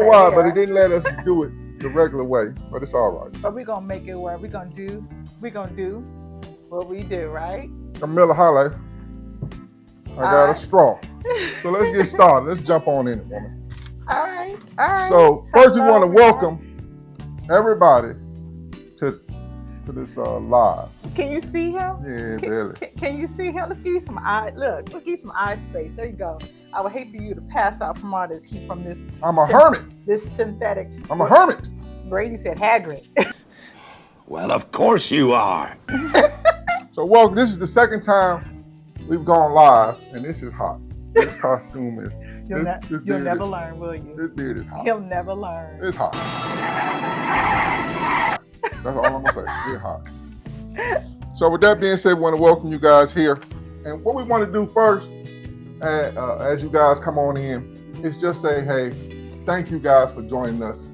why, but it didn't let us do it the regular way. But it's all right. But we're gonna make it work. We're gonna do what we do, right? Camilla, highlight. I got a straw. So let's get started. Let's jump on in it, woman. All right. So first we want to welcome everybody to this live. Can you see him? Yeah, barely. Can you see him? Let's give you some eye. Look, let's give you some eye space. There you go. I would hate for you to pass out from all this heat from this. I'm a hermit. This synthetic. I'm a hermit. Brady said Hagrid. Well, of course you are. So welcome. This is the second time we've gone live, and this is hot. This costume is. You'll never learn, will you? This beard is hot. He'll never learn. It's hot. That's all I'm gonna say. It's hot. So with that being said, we want to welcome you guys here. And what we want to do first, as you guys come on in, is just say, hey, thank you guys for joining us.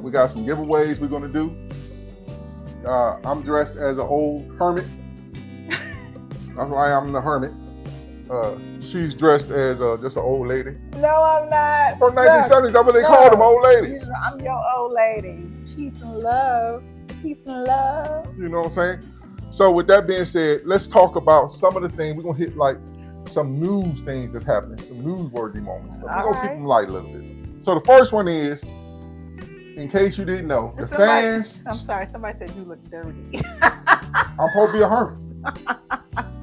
We got some giveaways we're gonna do. I'm dressed as an old hermit. That's why I'm the hermit. She's dressed as just an old lady. No, I'm not. From 1970s, that's what they call them, old ladies. I'm your old lady. Peace and love. Peace and love. You know what I'm saying? So with that being said, let's talk about some of the things. We're going to hit like some news things that's happening, some newsworthy moments. But we're going to keep them light a little bit. So the first one is, in case you didn't know, the fans. I'm sorry, somebody said you look dirty. I'm supposed to be a hermit.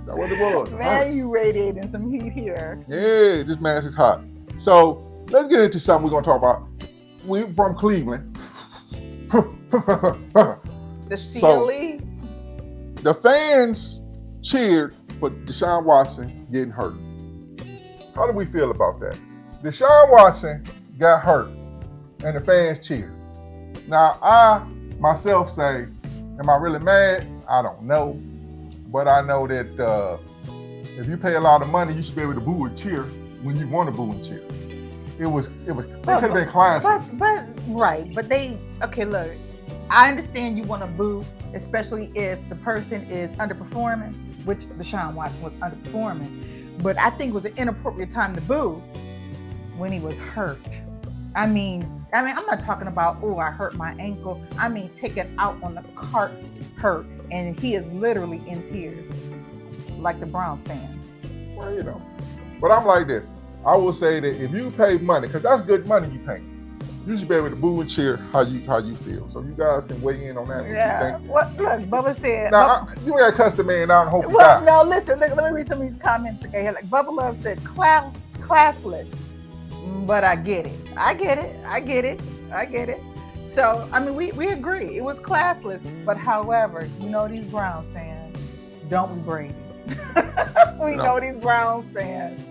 That's what it was. Man, you radiating some heat here. Yeah, this mask is hot. So let's get into something we're going to talk about. We're from Cleveland. The CLE. The fans cheered for Deshaun Watson getting hurt. How do we feel about that? Deshaun Watson got hurt and the fans cheered. Now, I myself say, am I really mad? I don't know. But I know that if you pay a lot of money, you should be able to boo and cheer when you want to boo and cheer. It could have been classes. But look, I understand you want to boo, especially if the person is underperforming, which Deshaun Watson was underperforming. But I think it was an inappropriate time to boo when he was hurt. I mean, I'm not talking about, oh, I hurt my ankle. I mean, take it out on the cart hurt. And he is literally in tears, like the Browns fans. Well, you know. But I'm like this. I will say that if you pay money, because that's good money you pay, you should be able to boo and cheer how you feel. So you guys can weigh in on that. Yeah. Look, Bubba said. Now, you ain't cuss the man out and hope he Well, dies. no, listen. Let me read some of these comments. Okay, like Bubba Love said, classless. But I get it. So, I mean, we agree. It was classless. But however, you know these Browns fans, don't be Brady. We know these Browns fans.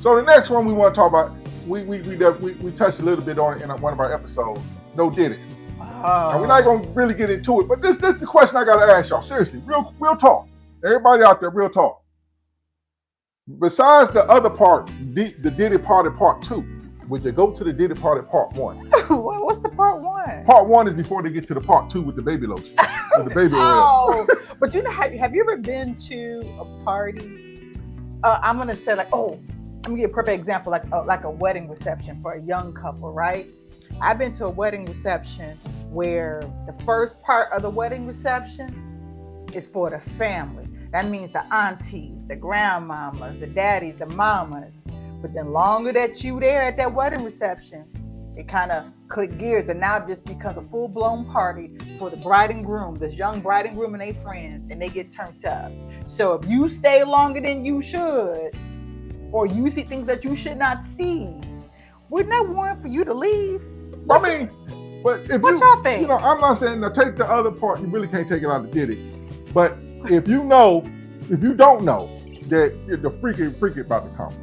So the next one we want to talk about, we touched a little bit on it in one of our episodes. No did it. Oh. Now, we're not going to really get into it, but this is the question I got to ask y'all. Seriously, real talk. Everybody out there, real talk. Besides the other part, the Diddy Party Part 2, would you go to the Diddy Party Part 1? What's the Part 1? Part 1 is before they get to the Part 2 with the baby lotion, with the baby oil. Oh, but you know, have you ever been to a party? I'm going to say I'm going to give a perfect example, like a wedding reception for a young couple, right? I've been to a wedding reception where the first part of the wedding reception is for the family. That means the aunties, the grandmamas, the daddies, the mamas. But the longer that you there at that wedding reception, it kind of click gears, and now it just becomes a full-blown party for the bride and groom, this young bride and groom and their friends, and they get turned up. So if you stay longer than you should, or you see things that you should not see, wouldn't that warrant for you to leave? But if what y'all think? You know, I'm not saying to take the other part. You really can't take it out of Diddy. But if you don't know that the freaky about to come,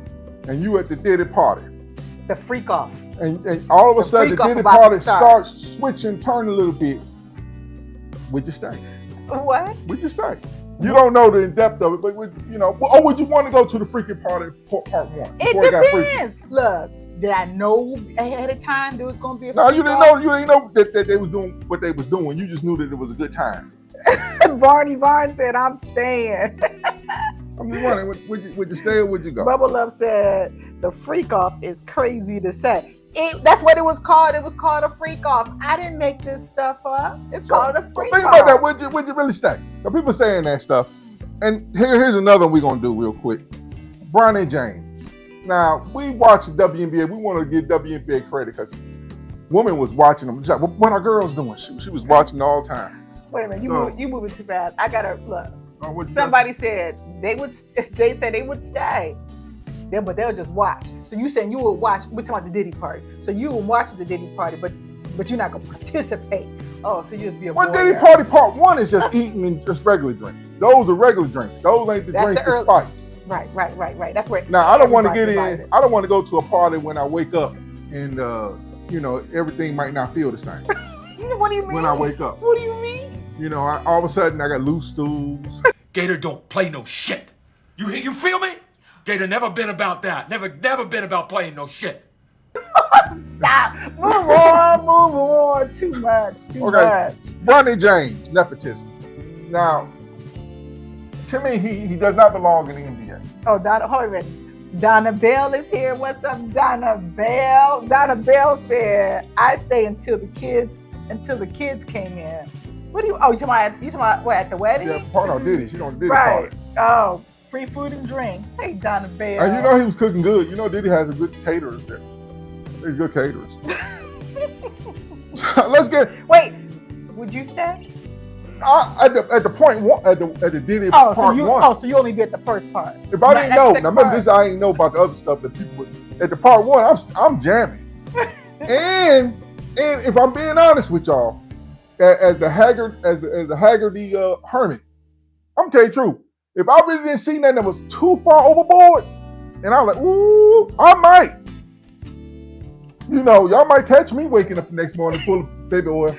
and you at the Diddy party, the freak off, and all of a sudden the Diddy party starts switching, turn a little bit, would you stay? What? Would you stay? You don't know the depth of it, but would you want to go to the freaky party part 1? It depends. Look, did I know ahead of time there was going to be a No, you didn't know that they was doing what they was doing. You just knew that it was a good time. Barney Vaughn said, I'm staying. I'm just wondering, would you stay or would you go? Bubba Love said, the freak off is crazy to say. That's what it was called. It was called a freak off. I didn't make this stuff up. It's called a freak think off. about that. Would you really stay? The people saying that stuff. And here's another one we're gonna do real quick. Bronny James. Now we watch WNBA. We want to give WNBA credit because woman was watching them. Like, what are girls doing? She was watching all the time. Wait a minute, you moving too fast. I gotta look. Somebody said they said they would stay. But they'll just watch. So you saying you would watch? We're talking about the Diddy party. So you will watch the Diddy party, but you're not gonna participate. Oh, so you just be a Well, Diddy party part 1 is just eating and just regular drinks. Those are regular drinks. Those ain't the drinks to spike. Right. That's where. Now I don't want to get in. I don't want to go to a party when I wake up and everything might not feel the same. What do you mean? When I wake up. What do you mean? All of a sudden I got loose stools. Gator don't play no shit. You feel me? Gator never been about that. Never been about playing no shit. Stop. Move on. Too much. Bronny James, nepotism. Now, to me, he does not belong in the NBA. Oh, hold a minute. Donna Bell is here. What's up, Donna Bell? Donna Bell said, "I stay until the kids came in." What do you? Oh, you talking about what, at the wedding? Yeah, part of Diddy. She don't Diddy right. party. Oh, free food and drinks. Hey, Donna Bell. And he was cooking good. Diddy has a good caterers there. He's good caterers. Let's get. Wait, would you stay? At the point one, at the Diddy part one. So you only be at the first part. If I didn't know, now remember this, I didn't know about the other stuff that people would. At the part 1, I'm jamming. and if I'm being honest with y'all, as the Haggerty hermit, I'm telling you the truth. If I really didn't see nothing that was too far overboard, and I'm like, ooh, I might. Y'all might catch me waking up the next morning full of baby oil.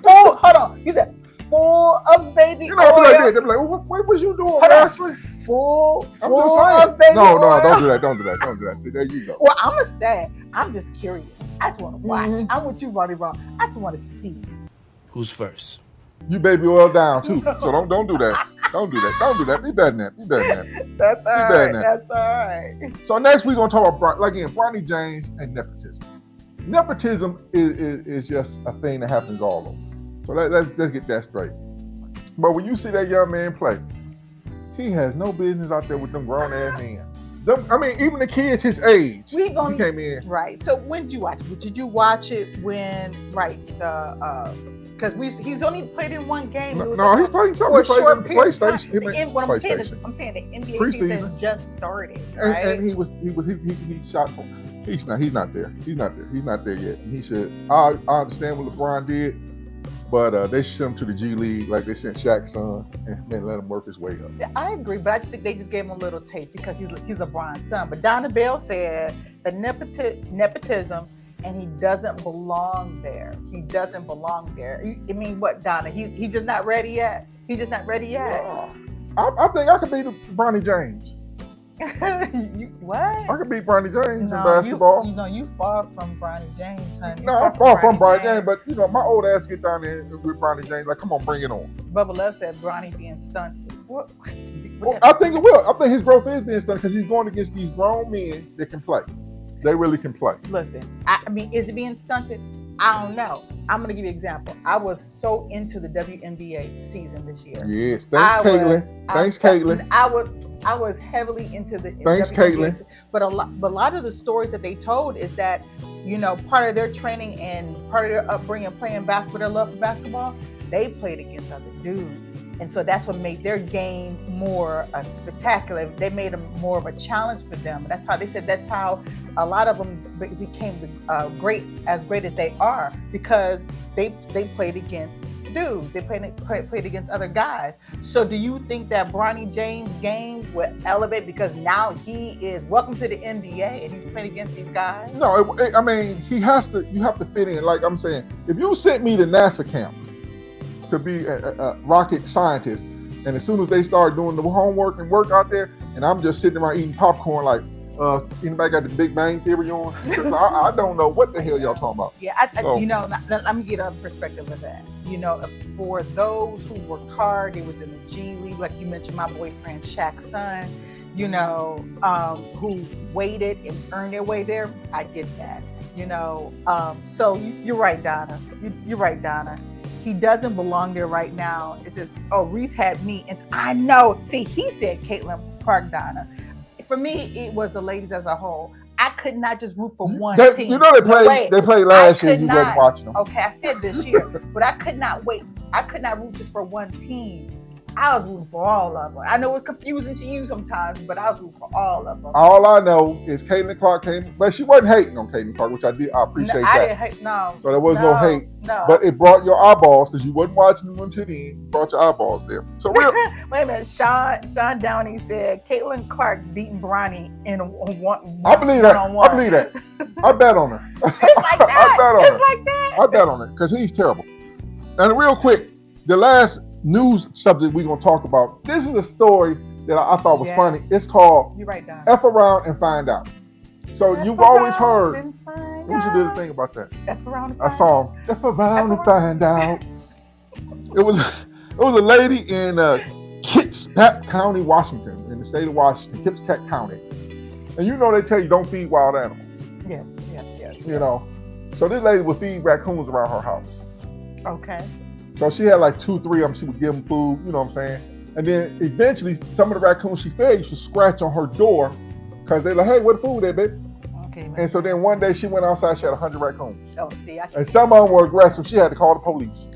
Full, hold on. You said full of baby oil. They'll be like, what was you doing, Ashley? Full of baby oil. No, don't do that. See, there you go. Well, I'm going to stay. I'm just curious. I just want to watch. Mm-hmm. I'm with you, Ronnie Brown. I just want to see. Who's first? You baby oil down too. So don't do that. Don't do that. Be better than that. That's all right. So next we're gonna talk about Bronny James and nepotism. Nepotism is just a thing that happens all over. So let's get that straight. But when you see that young man play, he has no business out there with them grown ass men. Even the kids his age. He came in. Right. So when did you watch it? Did you watch it when because he's only played in one game. He's playing something. He played on the PlayStation. What I'm saying the NBA season just started, right? And he shot from. He's not there. He's not there yet. And he should. I understand what LeBron did, but they sent him to the G League like they sent Shaq's son and then let him work his way up. Yeah, I agree, but I just think they just gave him a little taste because he's LeBron's son. But Donna Bell said the nepotism. And he doesn't belong there. I mean, what, Donna? He's just not ready yet. I think I could beat Bronny James. What? I could beat Bronny James in basketball. You far from Bronny James, honey. No, I'm far from Bronny James, but my old ass get down there with Bronny James. Like, come on, bring it on. Bubba Love said Bronny being stunted. What? Well, I think it will. I think his growth is being stunted because he's going against these grown men that can play. They really can play. Listen, is it being stunted? I don't know. I'm going to give you an example. I was so into the WNBA season this year. Yes, thanks, Caitlin. I was heavily into the thanks, WNBA. Caitlin. But a lot of the stories that they told is that, part of their training and part of their upbringing playing basketball, their love for basketball, they played against other dudes. And so that's what made their game more spectacular. They made them more of a challenge for them. And that's how a lot of them became great as they are, because they played against dudes. They played against other guys. So do you think that Bronny James' game would elevate because now he is welcome to the NBA and he's playing against these guys? No, he has to. You have to fit in. Like I'm saying, if you sent me to NASA camp to be a rocket scientist, and as soon as they start doing the homework and work out there, and I'm just sitting around eating popcorn like, anybody got the Big Bang Theory on? I don't know what the hell y'all talking about. Yeah, let me get a perspective of that. For those who worked hard, it was in the G League, like you mentioned, my boyfriend Shaq's son. who waited and earned their way there. I get that. So you're right, Donna. You're right, Donna. He doesn't belong there right now. It says, oh, Reese had me. And I know. See, he said Caitlin Clark, Donna. For me, it was the ladies as a whole. I could not just root for one team. You know they played last year. You wasn't watching them. Okay, I said this year, but I could not wait. I could not root just for one team. I was rooting for all of them. I know it's confusing to you sometimes, but I was rooting for all of them. All I know is Caitlin Clark came, but she wasn't hating on Caitlin Clark, which I appreciate that. I didn't hate, no. So there was no hate. No. But it brought your eyeballs, because you wasn't watching them until the end. It brought your eyeballs there. So wait a minute. Sean Downey said Caitlin Clark beating Bronny in one. I believe that. I believe that. I bet on her. It's like that. I bet on her because he's terrible. And real quick, the last news subject we're going to talk about. This is a story that I thought was funny. It's called You're right, Don. F Around and Find Out. So you've always heard. Who should do the thing about that? F Around and Find Out. A song. F Around and Find Out. It was a lady in Kitsap County, Washington, in the state of Washington, Kitsap County. And they tell you don't feed wild animals. Yes. So this lady would feed raccoons around her house. Okay. So she had like 2, 3 of them. She would give them food, you know what I'm saying? And then eventually, some of the raccoons she fed used to scratch on her door because they're like, hey, where the food at, baby? Okay, man. And so then one day she went outside, she had 100 raccoons. Oh, see, and some of them were aggressive. She had to call the police.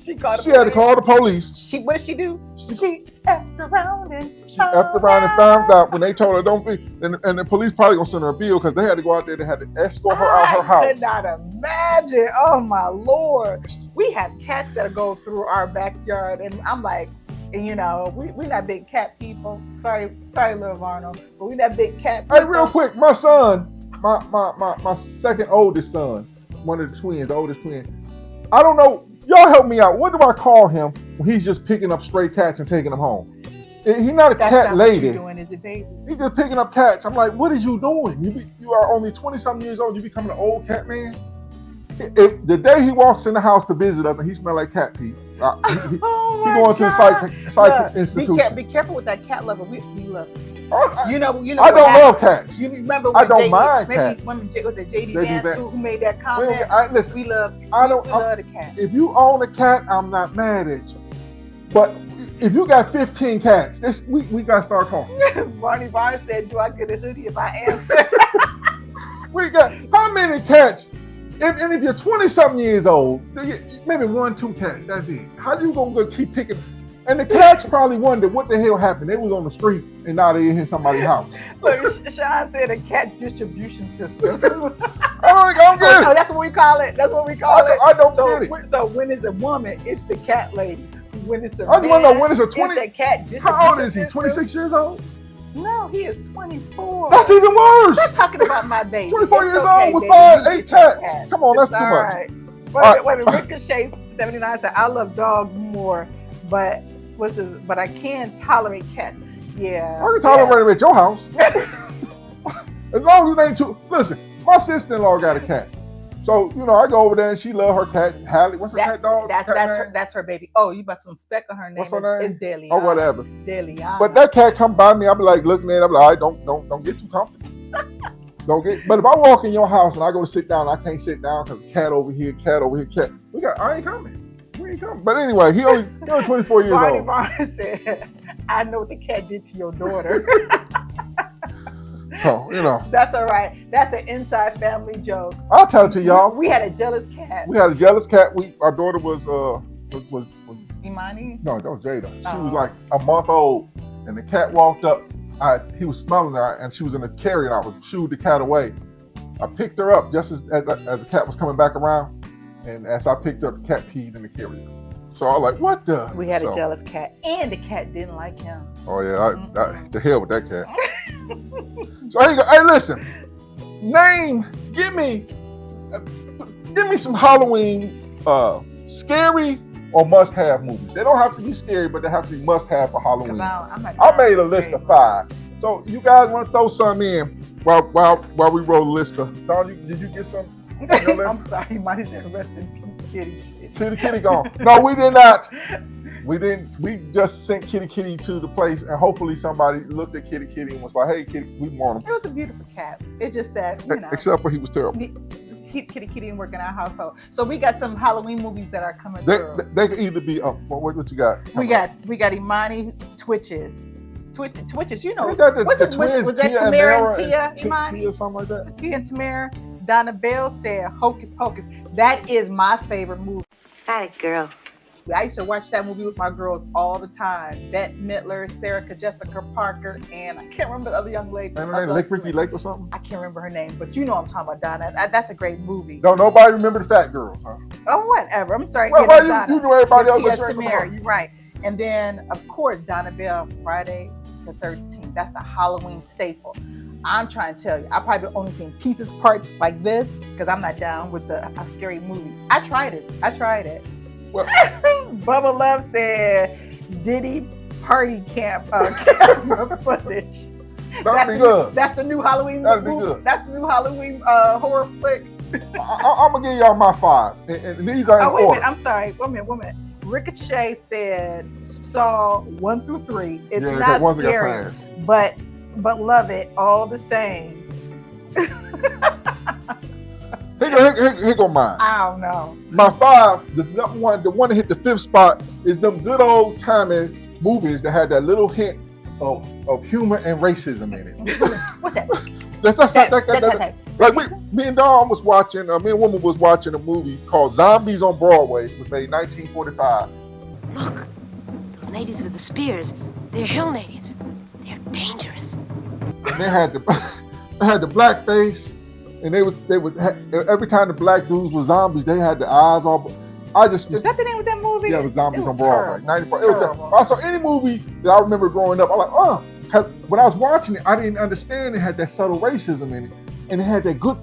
She had to call the police. What did she do? She effed around and found out when they told her don't feed. And the police probably gonna send her a bill because they had to go out there. They had to escort her out her house. I could not imagine. Oh my Lord. We have cats that go through our backyard, and I'm like, we're not big cat people. Sorry, little Arnold, but we not big cat people. Hey, real quick, my son, my second oldest son, one of the twins, the oldest twin. I don't know. Y'all help me out. What do I call him when he's just picking up stray cats and taking them home? He's not a cat lady. What you're doing, is it, baby? He's just picking up cats. I'm like, what are you doing? You are only 20-something years old. You becoming an old cat man? If the day he walks in the house to visit us and he smells like cat pee, he going to the psych institution. Be careful with that cat lover. We love. I don't love cats. You remember when I don't mind cats. When was it JD Vance who made that comment? Listen, we love the cat. If you own a cat, I'm not mad at you. But if you got 15 cats, we got to start talking. Barney Barnes said, do I get a hoodie if I answer? We got, how many cats? And if you're 20-something years old, maybe 1, 2 cats, that's it. How you going to keep picking? And the cats probably wondered what the hell happened. They was on the street and now they in somebody's house. Look, Sean said a cat distribution system. I don't get it. Oh, that's what we call it. That's what we call it. I don't get it. So when it's a woman, it's the cat lady. When it's a I just want to know when it's a 20. It's the cat distribution How old is he? 26 years old? No, he is 24. That's even worse. Stop talking about my baby. 24 years old with 8 cats. Come on, that's too much. Right. Wait a minute. Ricochet 79 said, I love dogs more, but I can tolerate cats. Yeah. I can tolerate them at your house. As long as it ain't too. Listen, my sister-in-law got a cat. So, I go over there and she love her cat, Hallie. What's her cat dog? That's her baby. Oh, you got some speck on her name. What's her name? It's Deliana. Oh, whatever. Deliana. But that cat come by me, I be like looking at it, I be like, all right, don't get too comfortable. But if I walk in your house and I go to sit down, I can't sit down because cat over here, cat. I ain't coming. We ain't coming. But anyway, he only 24 years old. Barney said, I know what the cat did to your daughter. So, That's all right. That's an inside family joke. I'll tell it to y'all. We had a jealous cat. Our daughter was Imani? No, that was Jada. She was like a month old, and the cat walked up. He was smelling her, and she was in a carrier, and I would shoo the cat away. I picked her up just as the cat was coming back around, and as I picked her up, the cat peed in the carrier. So I was like, what the? We had a jealous cat, and the cat didn't like him. Oh, yeah. To hell with that cat. So here you go. Hey, listen. Give me some Halloween scary or must-have movies. They don't have to be scary, but they have to be must-have for Halloween. I made a list of 5. So you guys want to throw some in while we roll the list of. Don, did you get some I'm sorry, Monty said rest in peace, Kitty. Kitty gone. No, we did not. We didn't. We just sent Kitty to the place, and hopefully somebody looked at Kitty and was like, "Hey, Kitty, we want him." It was a beautiful cat. It's just that, you know. Except for he was terrible. Kitty didn't work in our household. So we got some Halloween movies that are coming through. They could either be what you got? We got Imani Twitches. Twitches, you know. Was that Tamara and Tia? Imani? Tia, something like that. Tia and Tamara. Donna Bell said Hocus Pocus. That is my favorite movie. Got it, girl. I used to watch that movie with my girls all the time. Bette Midler, Sarah Jessica Parker, and I can't remember the other young lady. And her name Ricky Lake or something? I can't remember her name, but you know what I'm talking about, Donna. That's a great movie. Don't nobody remember the Fat Girls, huh? Oh, whatever. I'm sorry. Well, you know everybody else but Tamara, you're right. And then, of course, Donna Bell, Friday the 13th. That's the Halloween staple. I'm trying to tell you, I've probably only seen pieces, parts like this, because I'm not down with the scary movies. I tried it. Well, Bubba Love said Diddy party camera footage. That'd be good. That's the new Halloween That'd be movie. good. That's the new Halloween horror flick. I'm gonna give y'all my 5, and these are in wait a order. minute. I'm sorry. Wait a minute. Ricochet said Saw 1 through 3. It's not scary, but love it all the same. Here go mine. I don't know. My 5, the one that hit the 5th spot is them good old timey movies that had that little hint of humor and racism in it. What's that? Me and Dawn was watching. Me and Woman was watching a movie called Zombies on Broadway. It was made in 1945. Look, those natives with the spears. They're hill natives. They're dangerous. And they had the black face. And they would every time the black dudes were zombies, they had the eyes all. Is that the name of that movie? Yeah, it was Zombies on Broadway. 94. Also, any movie that I remember growing up, I'm like, because when I was watching it, I didn't understand it had that subtle racism in it, and it had that good.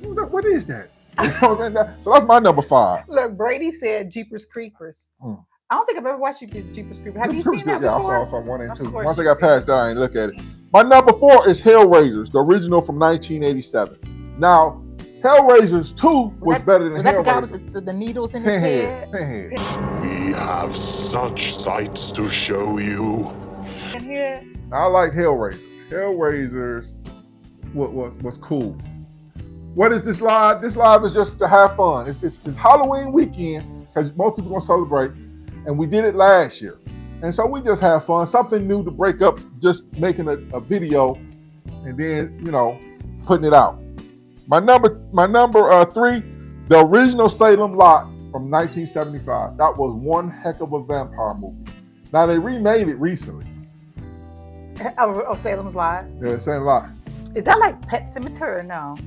What is that? You know what I'm saying? So that's my number 5. Look, Brady said Jeepers Creepers. I don't think I've ever watched Jeepers Creepers. Have you seen that before? Yeah, I saw 1 and 2. Once I got past that, I ain't look at it. My number 4 is Hellraisers, the original from 1987. Now, Hellraisers 2 was better than Hellraisers. Was that the guy with the needles in his head? We have such sights to show you. I like Hellraisers. Hellraisers was cool. What is this live? This live is just to have fun. It's Halloween weekend, because most people are going to celebrate, and we did it last year. And so we just have fun, something new to break up, just making a video and then, putting it out. My number 3, the original Salem Lot from 1975. That was one heck of a vampire movie. Now they remade it recently. Oh, Salem's Lot? Yeah, Salem Lot. Is that like Pet Sematary or no?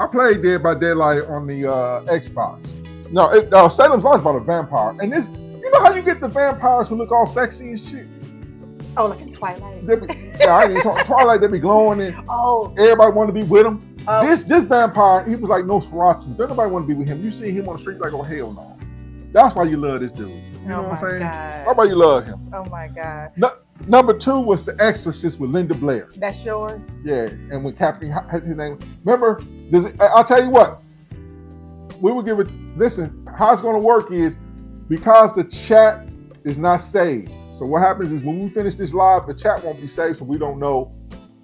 I played Dead by Daylight on the Xbox. No, Salem's Lot is about a vampire. And this, you know how you get the vampires who look all sexy and shit? Oh, like in Twilight? I didn't talk Twilight, they be glowing and everybody want to be with them. This vampire, he was like Nosferatu. Don't nobody want to be with him. You see him on the street like, oh, hell no. That's why you love this dude. You know what I'm saying? God. That's why you love him. Oh, my God. Number 2 was The Exorcist with Linda Blair. That's yours? Yeah, and when Captain, his name, remember, I'll tell you what, we will give it, listen, how it's going to work is because the chat is not saved. So what happens is when we finish this live, the chat won't be saved, so we don't know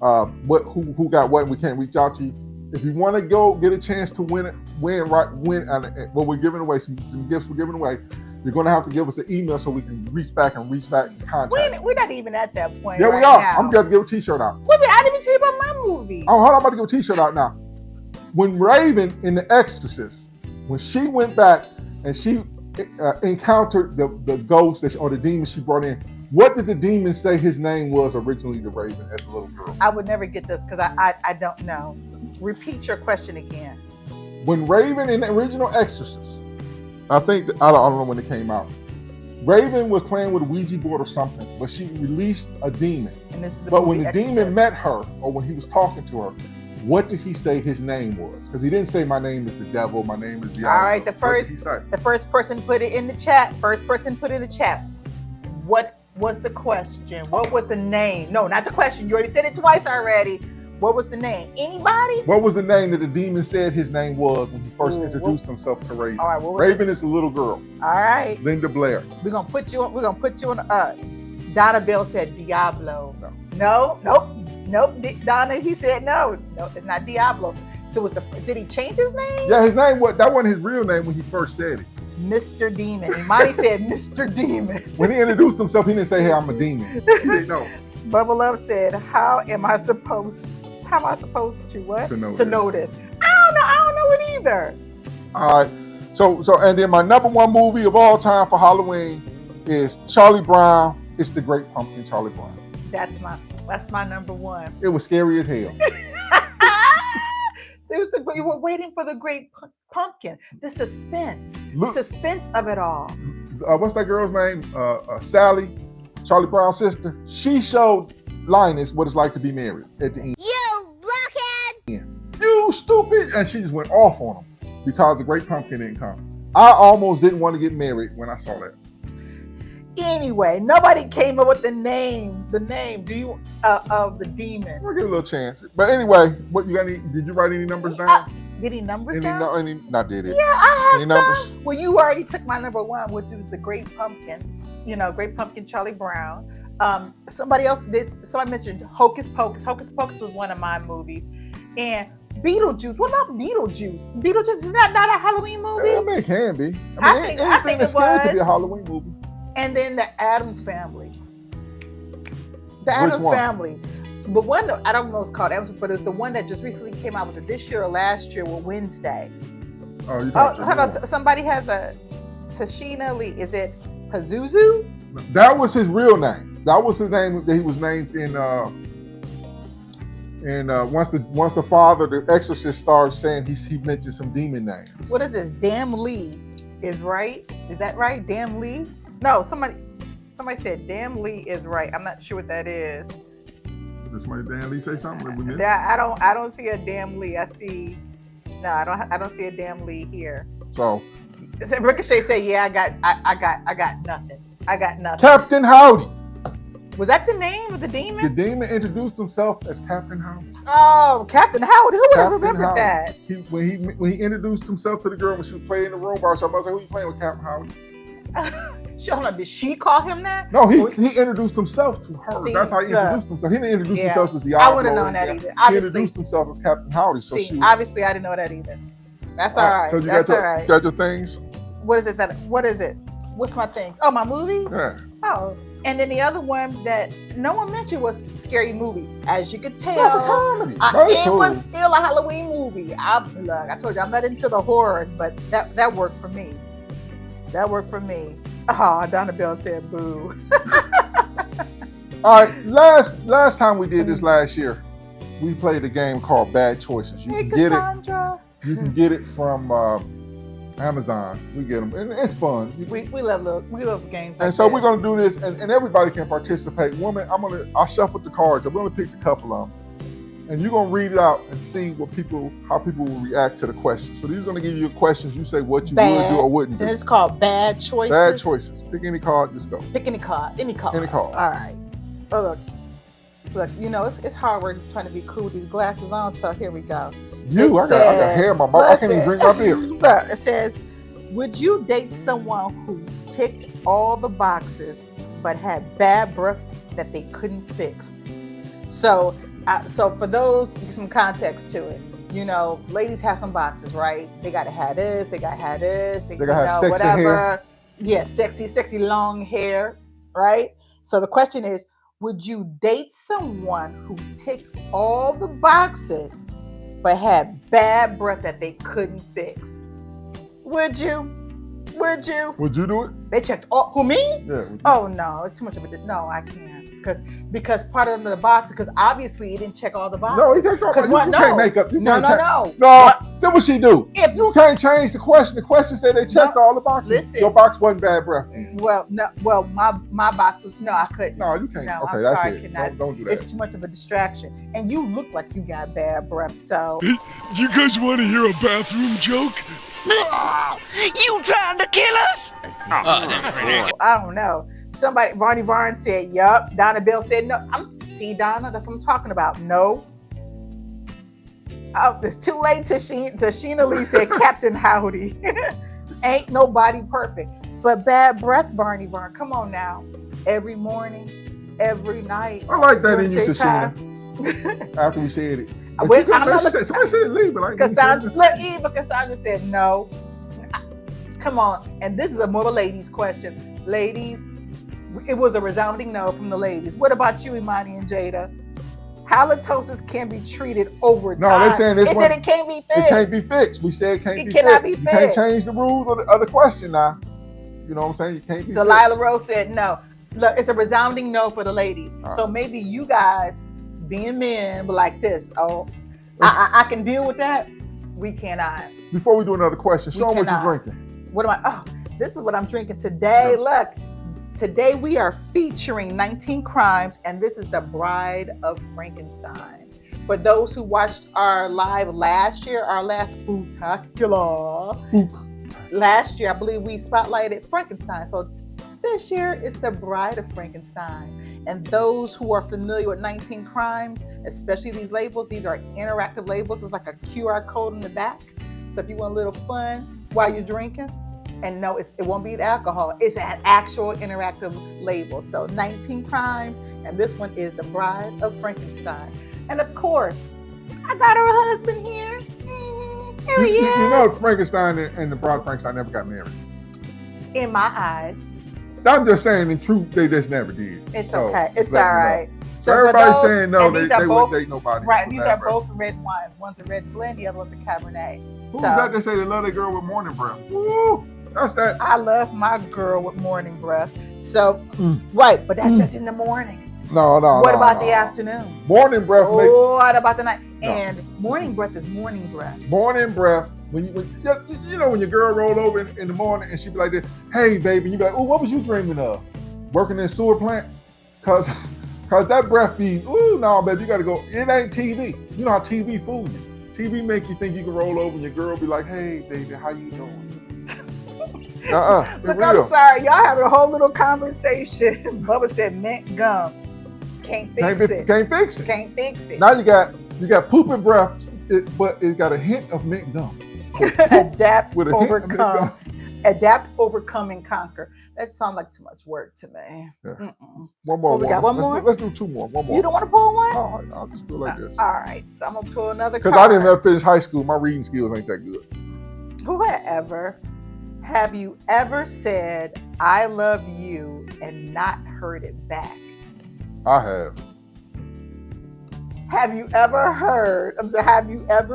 who got what, and we can't reach out to you. If you want to go get a chance to win what we're giving away, some gifts we're giving away, you're going to have to give us an email so we can reach back and contact. We're not even at that point. Yeah, we are. Now. I'm going to give a t-shirt out. Wait a minute, I didn't even tell you about my movie. Oh, hold on, I'm about to give a t-shirt out now. When Raven in The Exorcist, when she went back and she encountered the ghost or the demon she brought in, what did the demon say his name was originally to Raven as a little girl? I would never get this because I don't know. Repeat your question again. When Raven in the original Exorcist, I don't know when it came out. Raven was playing with a Ouija board or something, but she released a demon. And this is but when the demon met her, or when he was talking to her, what did he say his name was? Because he didn't say my name is the devil, my name is the All right, the first person put it in the chat. What was the question? What was the name? No, not the question. You already said it twice already. What was the name? Anybody? What was the name that the demon said his name was when he first Ooh, introduced himself to Raven? All right, what was Raven is a little girl. All right. Linda Blair. We're gonna put you on. Donna Bell said Diablo. No. Nope. Donna, he said no, it's not Diablo. So did he change his name? Yeah, his name that wasn't his real name when he first said it. Mr. Demon. Imani said Mr. Demon. When he introduced himself, he didn't say, "Hey, I'm a demon." He didn't know. Bubba Love said, How am I supposed to what? To know this. I don't know it either. All right. So and then my number one movie of all time for Halloween is Charlie Brown. It's The Great Pumpkin, Charlie Brown. That's my number one. It was scary as hell. You were waiting for the Great Pumpkin. The suspense. Look, the suspense of it all. What's that girl's name? Sally, Charlie Brown's sister. She showed Linus what it's like to be married at the end. You blockhead! You stupid! And she just went off on him because the Great Pumpkin didn't come. I almost didn't want to get married when I saw that. Anyway, nobody came up with the name. Do you of the demon? We'll give it a little chance. But anyway, what you got? Did you write any numbers down? Did he numbers down? Not did it. Yeah, I have any some. Numbers? Well, you already took my number one, which was the Great Pumpkin. Great Pumpkin, Charlie Brown. Somebody mentioned Hocus Pocus. Hocus Pocus was one of my movies. And Beetlejuice. What about Beetlejuice? Beetlejuice is not a Halloween movie? Yeah, I mean, it can be. I think that's it was. could be a Halloween movie. And then the Addams Family. The Which Addams one? Family. The one that I don't know it's called Addams, but it's the one that just recently came out. Was it this year or last year? With Wednesday. Oh, hold on. Somebody has a Tashina Lee. Is it Pazuzu? That was his real name. That was his name that he was named in. Once the father, the exorcist, started saying he mentioned some demon names. What is this? Damn Lee is right. Is that right? Damn Lee? No, somebody said Damn Lee is right. I'm not sure what that is. Did somebody Damn Lee say something that we missed? I don't see a Damn Lee. I don't see a Damn Lee here. So Ricochet said, "Yeah, I got nothing. I got nothing." Captain Howdy. Was that the name of the demon? The demon introduced himself as Captain Howdy. Oh, Captain Howdy. Who would have remembered that? When he introduced himself to the girl when she was playing in the room bar, so I was like, "Who you playing with, Captain Howdy?" Hold on, did she call him that? No, he introduced himself to her. See, that's how he introduced himself. He didn't introduce himself as Diablo. I wouldn't have known that either. He introduced himself as Captain Howdy. So obviously I didn't know that either. That's all right. So you That's got your things? What is it? What's my things? Oh, my movies? Yeah. Oh. And then the other one that no one mentioned was Scary Movie. As you could tell, that's a comedy. It was still a Halloween movie. I told you I'm not into the horrors, but that worked for me. Oh, Donna Bell said boo. All right, last time we did this last year, we played a game called Bad Choices. You can get it. You can get it from Amazon. We get them, and it's fun. We love games. And so we're gonna do this, and everybody can participate. Woman, I'll shuffle the cards. I'm gonna pick a couple of them, and you're gonna read it out and see how people will react to the questions. So these are gonna give you questions. You say what you would do or wouldn't do. And it's called Bad Choices. Bad Choices. Pick any card. Just go. Pick any card. Any card. All right. Oh, look. It's hard work trying to be cool with these glasses on. So here we go. I got hair in my mouth. I can't even drink my beer. Look, it says, would you date someone who ticked all the boxes but had bad breath that they couldn't fix? So for those, give some context to it. Ladies have some boxes, right? They gotta have this. They gotta have this. They gotta have sexy hair. Yeah, sexy long hair, right? So the question is, would you date someone who ticked all the boxes but had bad breath that they couldn't fix? Would you? Would you do it? They checked all. Who, me? Yeah. Oh no, it's too much of a. No, I can't. Because part of the box, because obviously he didn't check all the boxes. No, he checked all the boxes. You can't make up. No. No. That's what she do. If you can't change the question. The question said they checked all the boxes. Listen, your box wasn't bad breath. Well, no. Well, my box was. No, I couldn't. No, you can't. No, okay, I'm that's sorry, it. Don't do that. It's too much of a distraction, and you look like you got bad breath. So. Do you guys want to hear a bathroom joke? You trying to kill us? I don't know. Somebody, Ronnie Varn said, yup. Donna Bell said, no. See, Donna, that's what I'm talking about. No. Oh, it's too late. Tashina Lee said, Captain Howdy. Ain't nobody perfect. But bad breath, Barney Barn. Come on now. Every morning, every night. I like that in you, daytime. Tashina. After we said it. Somebody said leave, but I Cassandra said no. Come on. And this is a more of a ladies question. Ladies, it was a resounding no from the ladies. What about you, Imani and Jada? Halitosis can be treated over time. No, they're saying this. They said it can't be fixed. It can't be fixed. We said it can't be fixed. It cannot be fixed. You can't change the rules of the question now. You know what I'm saying? You can't be Delilah fixed. Rose said no. Look, it's a resounding no for the ladies. All so right. maybe you guys, being men, were like this. Oh, I can deal with that. We cannot. Before we do another question, show them what you're drinking. What am I? Oh, this is what I'm drinking today. Yeah. Look, today we are featuring 19 Crimes, and this is the Bride of Frankenstein. For those who watched our live last year, our last Spooktacular, last year I believe we spotlighted Frankenstein. So this year it's the Bride of Frankenstein. And those who are familiar with 19 Crimes, especially these labels, these are interactive labels. It's like a QR code in the back. So if you want a little fun while you're drinking, and no, it won't be the alcohol. It's an actual interactive label. So 19 Crimes, and this one is the Bride of Frankenstein. And of course, I got her husband here. Here he is. You know, Frankenstein and the Bride of Frankenstein never got married. In my eyes. I'm just saying, in truth, they just never did. It's okay. It's all right. So everybody's saying no, they wouldn't date nobody. Right, these are both red wines. One's a red blend, the other one's a Cabernet. Who's that they say they love their girl with morning breath? Woo! That's that. I love my girl with morning breath. So, right, but that's just in the morning. No. What about the afternoon? Morning breath. What about the night? No. And morning breath is morning breath. Morning breath. When you know when your girl roll over in the morning and she be like this, hey baby, you be like, oh, what was you dreaming of? Working in a sewer plant? Cause that breath be, no, baby, you gotta go. It ain't TV. You know how TV fool you. TV make you think you can roll over and your girl be like, hey baby, how you doing? Look, I'm sorry, y'all having a whole little conversation. Bubba said mint gum. Can't fix it. Can't fix it. Can't fix it. Now you got poop and breath, but it got a hint of mint gum. Adapt, overcome. Adapt, overcome, and conquer. That sounds like too much work to me. Yeah. One more. We got one more? Let's do two more. One more. You don't want to pull one? No, I'll just do it like this. All right, so I'm gonna pull another card. Because I didn't ever finish high school. My reading skills ain't that good. Whoever. Have you ever said, I love you and not heard it back? I have. Have you ever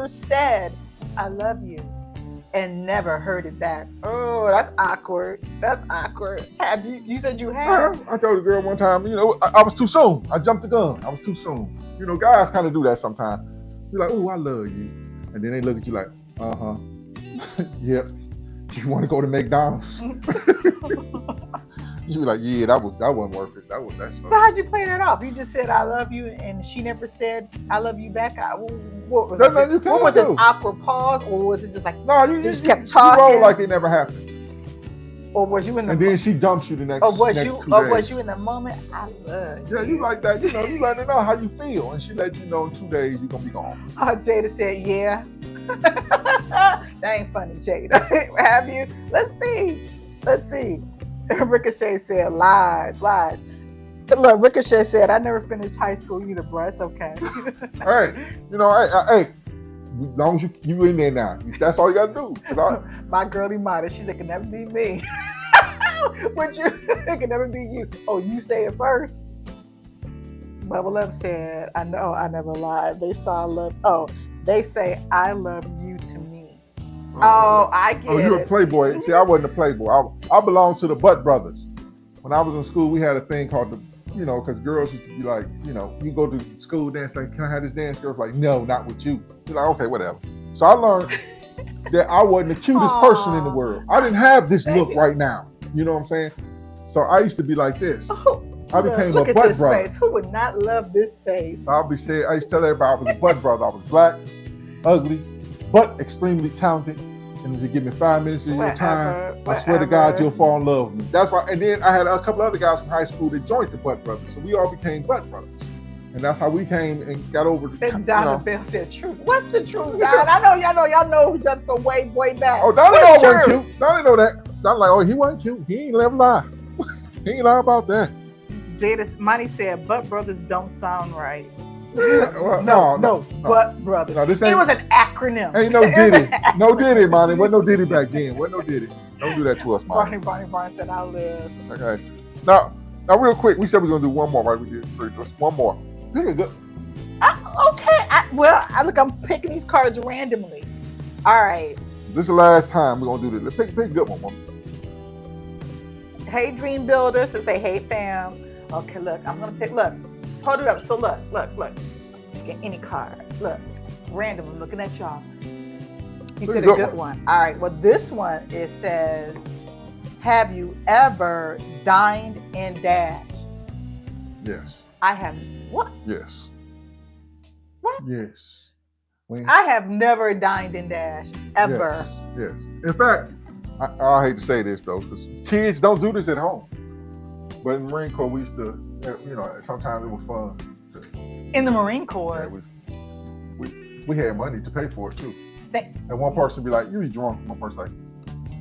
said, I love you and never heard it back? Oh, that's awkward. You said you have? I told a girl one time, I was too soon. I jumped the gun. I was too soon. Guys kind of do that sometimes. You're like, oh, I love you. And then they look at you like, uh-huh. Yep. You want to go to McDonald's? You be like, yeah, that wasn't worth it. That's so how'd you play that off? You just said I love you, and she never said I love you back. What was this awkward pause, or was it just like you just kept talking? You roll like it never happened. Or was you in the? And then she dumps you the next. Was days. you in the moment? I love you. Yeah, you like that. You let her know how you feel, and she let you know in 2 days you're gonna be gone. Jada said, yeah. That ain't funny, Jada. Have you? Let's see. Ricochet said lies. Look, Ricochet said I never finished high school either, bro. It's okay. Hey, as long as you in there now, that's all you gotta do. My girlie modest, she's like, it can never be me. It can never be you. Oh, you say it first. Bubba Love said, I know I never lied. They say I love you to me. Oh, I get it. Oh, you're a playboy. See, I wasn't a playboy. I belonged to the Butt Brothers. When I was in school, we had a thing called because girls used to be like, you go to school dance, like, can I have this dance? Girls like, no, not with you. You're like, okay, whatever. So I learned that I wasn't the cutest person in the world. I didn't have this look right now. You know what I'm saying? So I used to be like this. I became a butt brother. Face. Who would not love this face? So I used to tell everybody I was a butt brother. I was black, ugly, but extremely talented. And if you give me 5 minutes of your time, I swear to God, you'll fall in love with me. That's why. And then I had a couple other guys from high school that joined the Butt Brothers. So we all became Butt Brothers. And that's how we came and got over the, And Donna Bell said, truth. What's the truth, Don? I know y'all know each other from way back. Oh, Donna What's wasn't true? cute. Donna know that. Donna like, oh, he wasn't cute. He ain't never lie. He ain't lie about that. Jada Money said, but brothers don't sound right. Well, no, but brothers. No, this It ain't, was an acronym. ain't no Diddy. No Diddy, Monty. Wasn't no Diddy back then. Wasn't no Diddy. Don't do that to us, Monty. Barney said, I live. Okay. Now, real quick, we said we are going to do one more, right? We did three. Just one more. Pick a good. Okay. Look, I'm picking these cards randomly. All right. This is the last time we're going to do this. Pick a good one, woman. Hey, Dream Builders, to say, hey, fam. Okay, look, I'm going to pick, look, hold it up. So look. Get any card. Look, randomly looking at y'all. He said a good one. All right, well, this one, it says, have you ever dined and dashed? Yes. I have. What? Yes. What? Yes. I have never dined and dashed, ever. Yes. In fact, I hate to say this, though, because kids don't do this at home. But in the Marine Corps, we used to, sometimes it was fun. In the Marine Corps? Yeah, we had money to pay for it, too. And one person be like, you be drunk. One person like,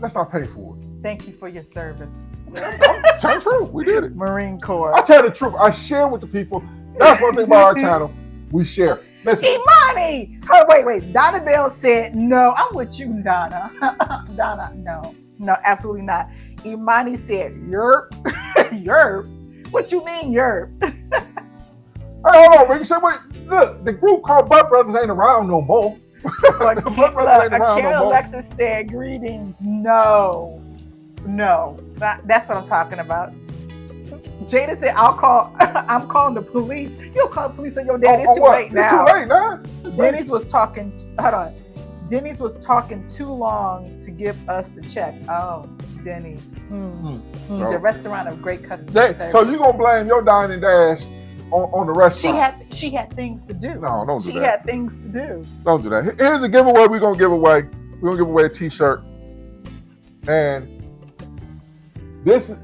let's not pay for it. Thank you for your service. I'm telling the truth. We did it. Marine Corps. I tell the truth. I share with the people. That's one thing about our channel. We share. Listen. Imani! Oh, wait. Donna Bell said, no, I'm with you, Donna. Donna, no, absolutely not. Imani said, yerp. Yerp? What you mean, yerp? Hey, hold on, man. You said, wait, look, the group called Butt Brothers ain't around no more. Alexis said, greetings. No. That's what I'm talking about. Jada said, I'm calling the police. You'll call the police on your dad. It's too late now. It's too late now. Dennis was talking, hold on. Dennis was talking too long to give us the check. Oh, Dennis. The restaurant of great customer service. So you gonna blame your dine and dash on the restaurant? She had things to do. No, don't do that. She had things to do. Don't do that. Here's a giveaway we're gonna give away. We're gonna give away a t-shirt. And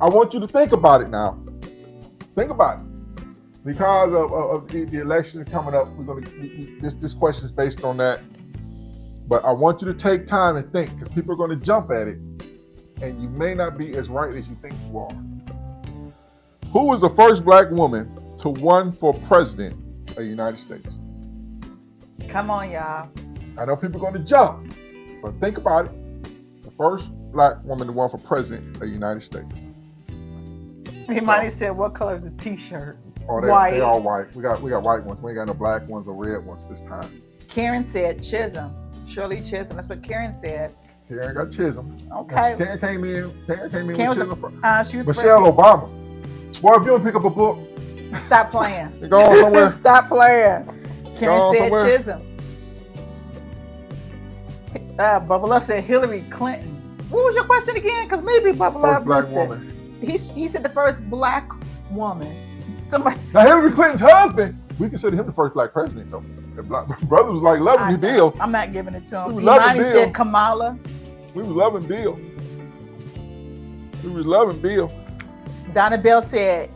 I want you to think about it now. Think about it. Because of the election coming up, this question is based on that. But I want you to take time and think, because people are going to jump at it, and you may not be as right as you think you are. Who was the first black woman to run for president of the United States? Come on, y'all. I know people are going to jump, but think about it. The first black woman to run for president of the United States. Imani said, what color is the t-shirt? Oh, white. They all white. We got white ones. We ain't got no black ones or red ones this time. Karen said Chisholm. Shirley Chisholm. That's what Karen said. Karen got Chisholm. Okay. Karen came in with Chisholm. She was Michelle Obama. Boy, if you don't pick up a book, stop playing. You go on somewhere. Stop playing. Karen said somewhere. Chisholm. Bubba Love said Hillary Clinton. What was your question again? Because maybe Bubba Love missed it. He said the first black woman. Now Hillary Clinton's husband, we consider him the first black president though. Brother was like loving Bill. I'm not giving it to him. Imani said Kamala. We was loving Bill. Donna Bell said,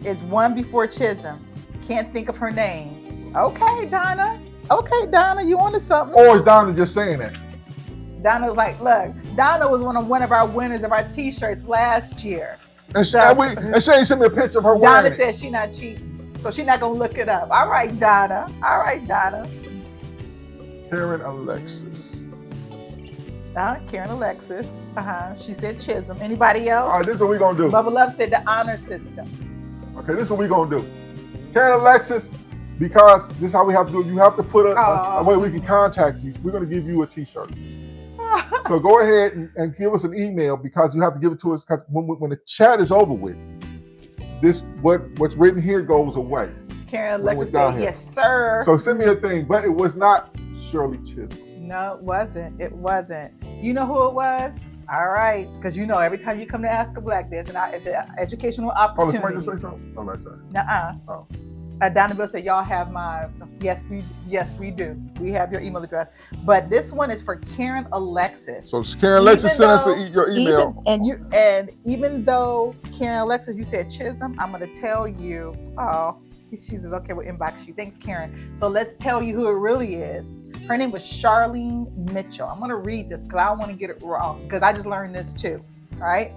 it's one before Chisholm. Can't think of her name. Okay, Donna, you wanted something. Or is Donna just saying that? Donna was like, look, Donna was one of our winners of our t-shirts last year. And she ain't sent me a picture of her wearing it. Donna said she's not cheating, so she's not gonna look it up. All right, Donna. Karen Alexis. Karen Alexis. She said Chisholm. Anybody else? All right, this is what we're gonna do. Bubba Love said the honor system. Okay, this is what we're gonna do. Karen Alexis, because this is how we have to do it. You have to put a way we can contact you. We're gonna give you a t-shirt. So go ahead and give us an email, because you have to give it to us, because when the chat is over with, what's written here goes away. Karen Alexis said, yes, sir. So send me a thing, but it was not Shirley Chisholm. No, it wasn't. You know who it was? All right, because every time you come to Ask a Black, it's an educational opportunity. Oh, did somebody just say something? Oh, that's right. Nuh-uh. Oh. Donna Bill said, y'all have my, yes, we do. We have your email address. But this one is for Karen Alexis. So Karen Alexis, send us your email. And even though Karen Alexis, you said Chisholm, I'm going to tell you, She says, okay, we'll inbox you. Thanks, Karen. So let's tell you who it really is. Her name was Charlene Mitchell. I'm going to read this because I don't want to get it wrong because I just learned this too. All right.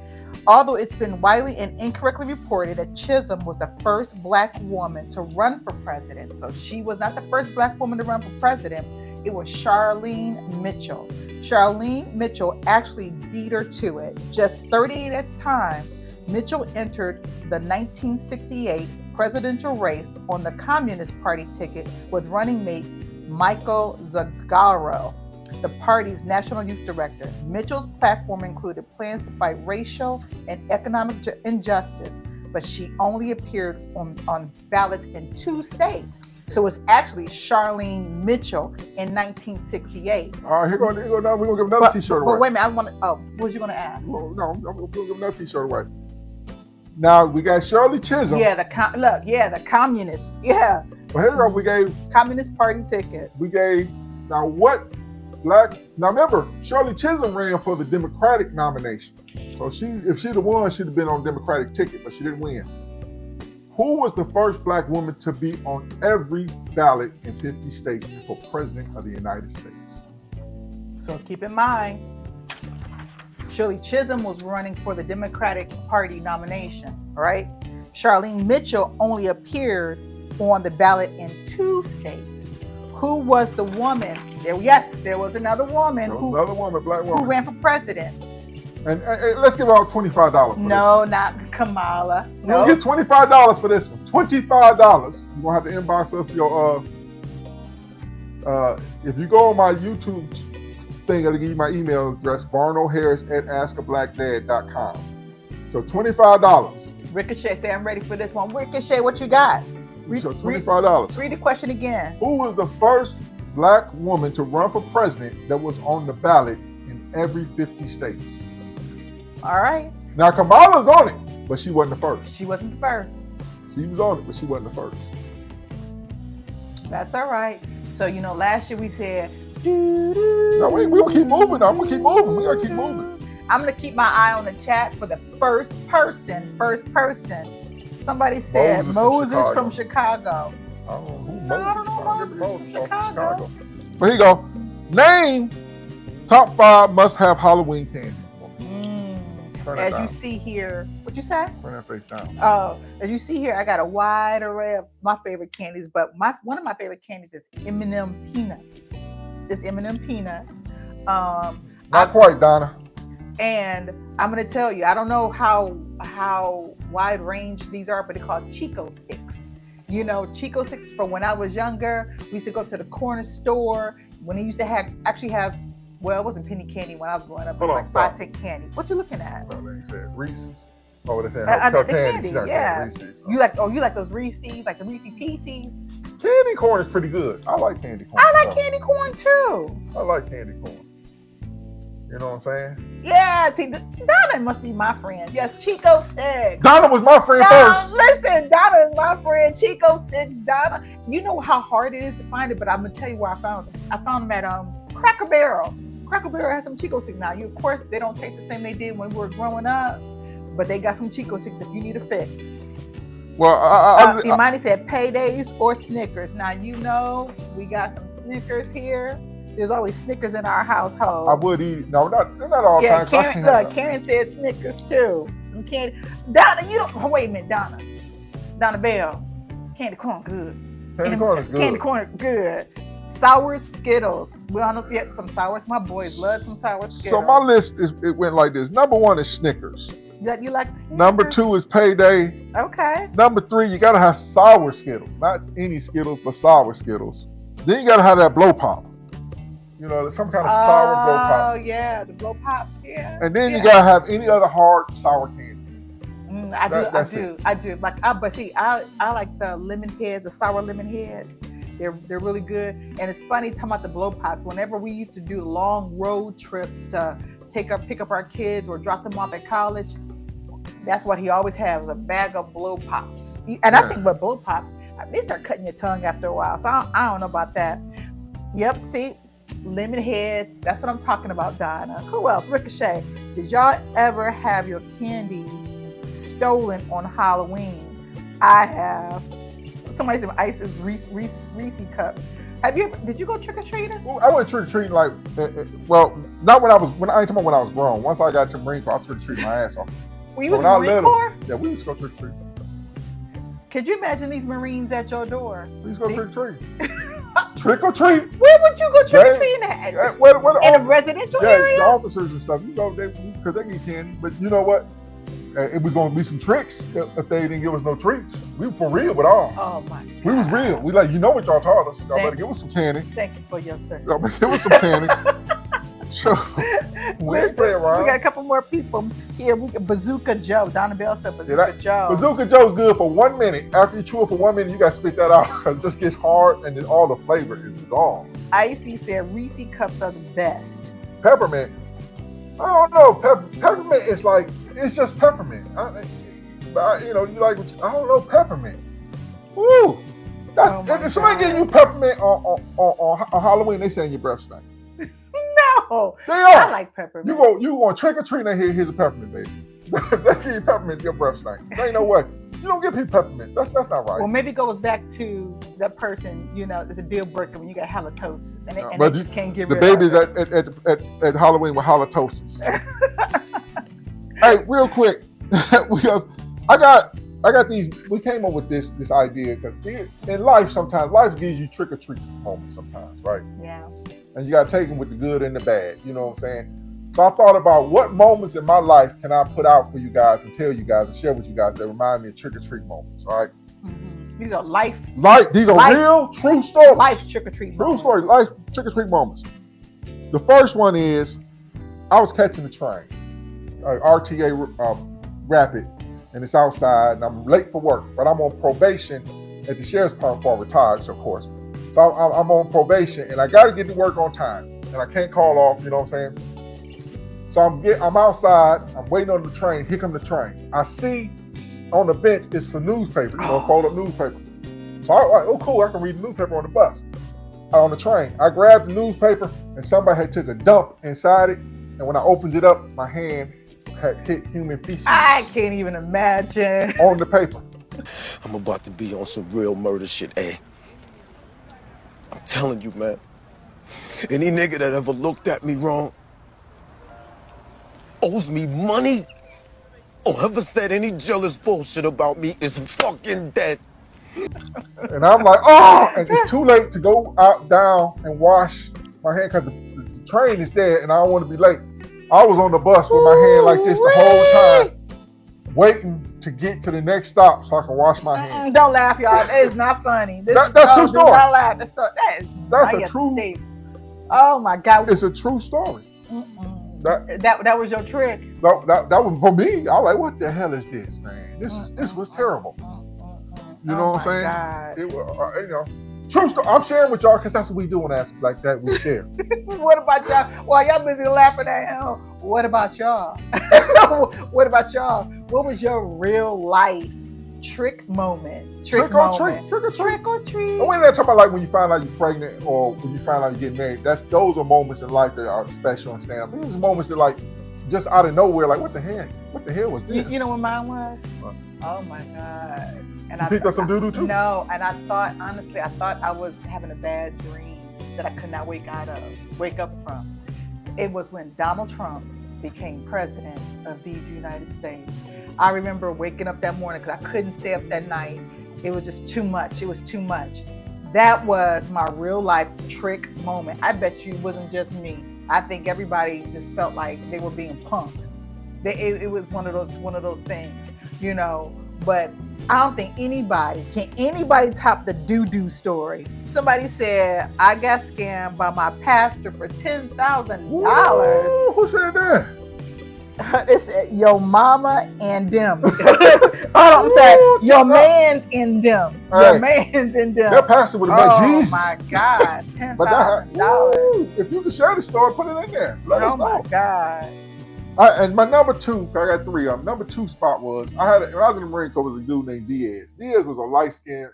Although it's been widely and incorrectly reported that Chisholm was the first Black woman to run for president. So she was not the first Black woman to run for president. It was Charlene Mitchell. Charlene Mitchell actually beat her to it. Just 38 at the time, Mitchell entered the 1968 presidential race on the Communist Party ticket with running mate Michael Zagaro, the party's national youth director. Mitchell's platform included plans to fight racial and economic injustice, but she only appeared on ballots in 2 states. So it's actually Charlene Mitchell in 1968. All right, here go now. We're going to give another t-shirt away. But wait a minute, what was you going to ask? No, I'm going to give another t-shirt away. Now, we got Shirley Chisholm. Yeah, the communists. Yeah. Well, here we go. We gave Communist Party ticket. We gave, now remember, Shirley Chisholm ran for the Democratic nomination. So if she'd have won, she'd have been on the Democratic ticket, but she didn't win. Who was the first Black woman to be on every ballot in 50 states for President of the United States? So keep in mind, Shirley Chisholm was running for the Democratic Party nomination, right? Charlene Mitchell only appeared on the ballot in 2 states. Who was the woman? There was another woman. Black woman. Who ran for president. And let's give out $25 for No, not Kamala. No. We'll get $25 for this one. $25. You're going to have to inbox us your, if you go on my YouTube thing, it'll give you my email address, barnoharris@askablackdad.com. So $25. Ricochet, say I'm ready for this one. Ricochet, what you got? So $25. Read the question again. Who was the first Black woman to run for president that was on the ballot in every 50 states? All right. Now Kamala's on it, but she wasn't the first. She wasn't the first. She was on it, but she wasn't the first. That's all right. So, last year we said, No, we'll keep moving. I'm going to keep moving. We got to keep moving. I'm going to keep my eye on the chat for the first person. Somebody said Moses from Chicago. I don't know who I don't know Moses from Chicago. But here you go. Name top 5 must-have Halloween candy. As you see here, what you say? Turn that face down. Oh, as you see here, I got a wide array of my favorite candies, but one of my favorite candies is M&M peanuts. It's M&M peanuts. Not quite, Donna. And I'm gonna tell you, I don't know how wide range these are, but they're called Chico sticks. Chico sticks from when I was younger. We used to go to the corner store when they used to have. Well, it wasn't penny candy when I was growing up. It was like 5-cent candy. What you looking at? No, they said Reese's. Oh, they said the candy. Yeah. Reese's. You like those Reese's, like the Reese Pieces? Candy corn is pretty good. I like candy corn. I like candy corn too. I like candy corn. You know what I'm saying? Yeah. See, Donna must be my friend. Yes, Chico sticks. Donna was my friend first. Listen, Donna is my friend. Chico sticks. Donna. You know how hard it is to find it, but I'm gonna tell you where I found them. I found them at Cracker Barrel. Cracker Barrel has some Chico sticks now. Of course, they don't taste the same they did when we were growing up, but they got some Chico sticks if you need a fix. Well, Imani said paydays or Snickers. Now, we got some Snickers here. There's always Snickers in our household. I would eat. No, not all the time. Karen said Snickers too. Some candy. Donna, wait a minute, Donna Bell. Candy corn good. Candy corn is good. Candy corn good. Sour Skittles. We honestly get some sours. My boys love some sour Skittles. So my list it went like this. Number 1 is Snickers. You like the Snickers? Number 2 is Payday. Okay. Number 3, you gotta have sour Skittles. Not any Skittles, but sour Skittles. Then you gotta have that blow pop. Some kind of sour blow pop. Oh yeah, the blow pops. Yeah. And then you gotta have any other hard sour candy. I do. Like, but see, I like the lemon heads, the sour lemon heads. They're really good. And it's funny talking about the blow pops. Whenever we used to do long road trips to pick up our kids or drop them off at college, that's what he always had, was a bag of blow pops. And I think with blow pops, they start cutting your tongue after a while. So I don't know about that. Yep, see, lemon heads. That's what I'm talking about, Donna. Who else? Ricochet. Did y'all ever have your candy stolen on Halloween? I have. somebody said Ice's Reese cups. Did you go trick or treating? Well, I went trick or treating like, well, not when I ain't talking about when I was grown. Once I got to Marine Corps, I trick or treating my ass off. When you was in the Marine Corps? Yeah, we used to go trick or treat. Could you imagine these Marines at your door? We used to go trick or treat. Trick or treat? Where would you go trick or treating at? In a residential area? The officers and stuff, because they get candy. But you know what? It was going to be some tricks if they didn't give us no treats. We were for real with all. Oh my God. We was real. We like, you know what y'all taught us. Y'all better give us some candy. Thank you for your service. Y'all better give us some candy. Sure. We ain't playing around. We got a couple more people here. We got Bazooka Joe. Donna Bell said Bazooka Joe. Bazooka Joe's good for 1 minute. After you chew it for 1 minute, you got to spit that out because it just gets hard and then all the flavor is gone. Icy said Reese cups are the best. Peppermint. I don't know. Peppermint is like, it's just peppermint. You know, you like, I don't know, peppermint. Woo! If somebody give you peppermint on Halloween, they say your breath stink. No, they are. I like peppermint. You going trick or treat and here's a peppermint, baby. They give you peppermint, your breath stink. Ain't no way. You don't give people peppermint. That's not right. Well, maybe it goes back to that person. You know, it's a deal breaker when you got halitosis, and they just can't get rid of it. The babies at Halloween with halitosis. Hey, real quick, because I got these. We came up with this idea because in life sometimes life gives you trick or treat moments sometimes, right? Yeah. And you got to take them with the good and the bad. You know what I'm saying? So I thought about what moments in my life can I put out for you guys and tell you guys and share with you guys that remind me of trick or treat moments. All right. Mm-hmm. These are life. These are real, true stories. Life trick or treat. True stories. Life trick or treat moments. The first one is I was catching the train, RTA Rapid, and it's outside, and I'm late for work, but I'm on probation at the sheriff's department before I retired, of course. So I'm on probation, and I got to get to work on time, and I can't call off. You know what I'm saying? So I'm outside. I'm waiting on the train. Here come the train. I see on the bench it's a newspaper, fold up newspaper. So I was like, oh cool, I can read the newspaper on the bus, on the train. I grabbed the newspaper, and somebody had took a dump inside it, and when I opened it up, my hand had hit human feces. I can't even imagine. On the paper. I'm about to be on some real murder shit, eh? I'm telling you, man. Any nigga that ever looked at me wrong, owes me money, or ever said any jealous bullshit about me is fucking dead. And I'm like, oh, and it's too late to go down and wash my hand because the train is there and I don't want to be late. I was on the bus with my hand like this the whole time, waiting to get to the next stop so I can wash my hands. Don't laugh, y'all. That is not funny. That's true story. Not laugh. That's a true. State. Oh my God. It's a true story. That was your trick. That was for me. I was like, what the hell is this, man? This was terrible. You know what I'm saying? God. It was, you know, true story. I'm sharing with y'all because that's what we do on Ask Like That. We share. What about y'all? While y'all busy laughing at him, what about y'all? What about y'all? What was your real life trick moment? Trick or treat. And we're not talking about like when you find out you're pregnant or when you find out you're getting married. Those are moments in life that are special and stand up. These are moments that like just out of nowhere, like what the hell? What the hell was this? You know what mine was? Oh my God. And you picked up some doo-doo too? No, and I thought I was having a bad dream that I could not wake up from. It was when Donald Trump became president of these United States. I remember waking up that morning because I couldn't stay up that night. It was just too much. It was too much. That was my real life trick moment. I bet you it wasn't just me. I think everybody just felt like they were being punked. It was one of those things, you know. But I don't think anybody top the doo-doo story. Somebody said, I got scammed by my pastor for $10,000. Who said that? It's your mama and them. I'm sorry. Your man's in them. Your man's in them. That pastor would have met Jesus. Oh my God. $10,000. If you can share the story, put it in there. Let us know. Oh my God. And my number two, I got three of them. Number two spot was when I was in the Marine Corps, was a dude named Diaz. Diaz was a light-skinned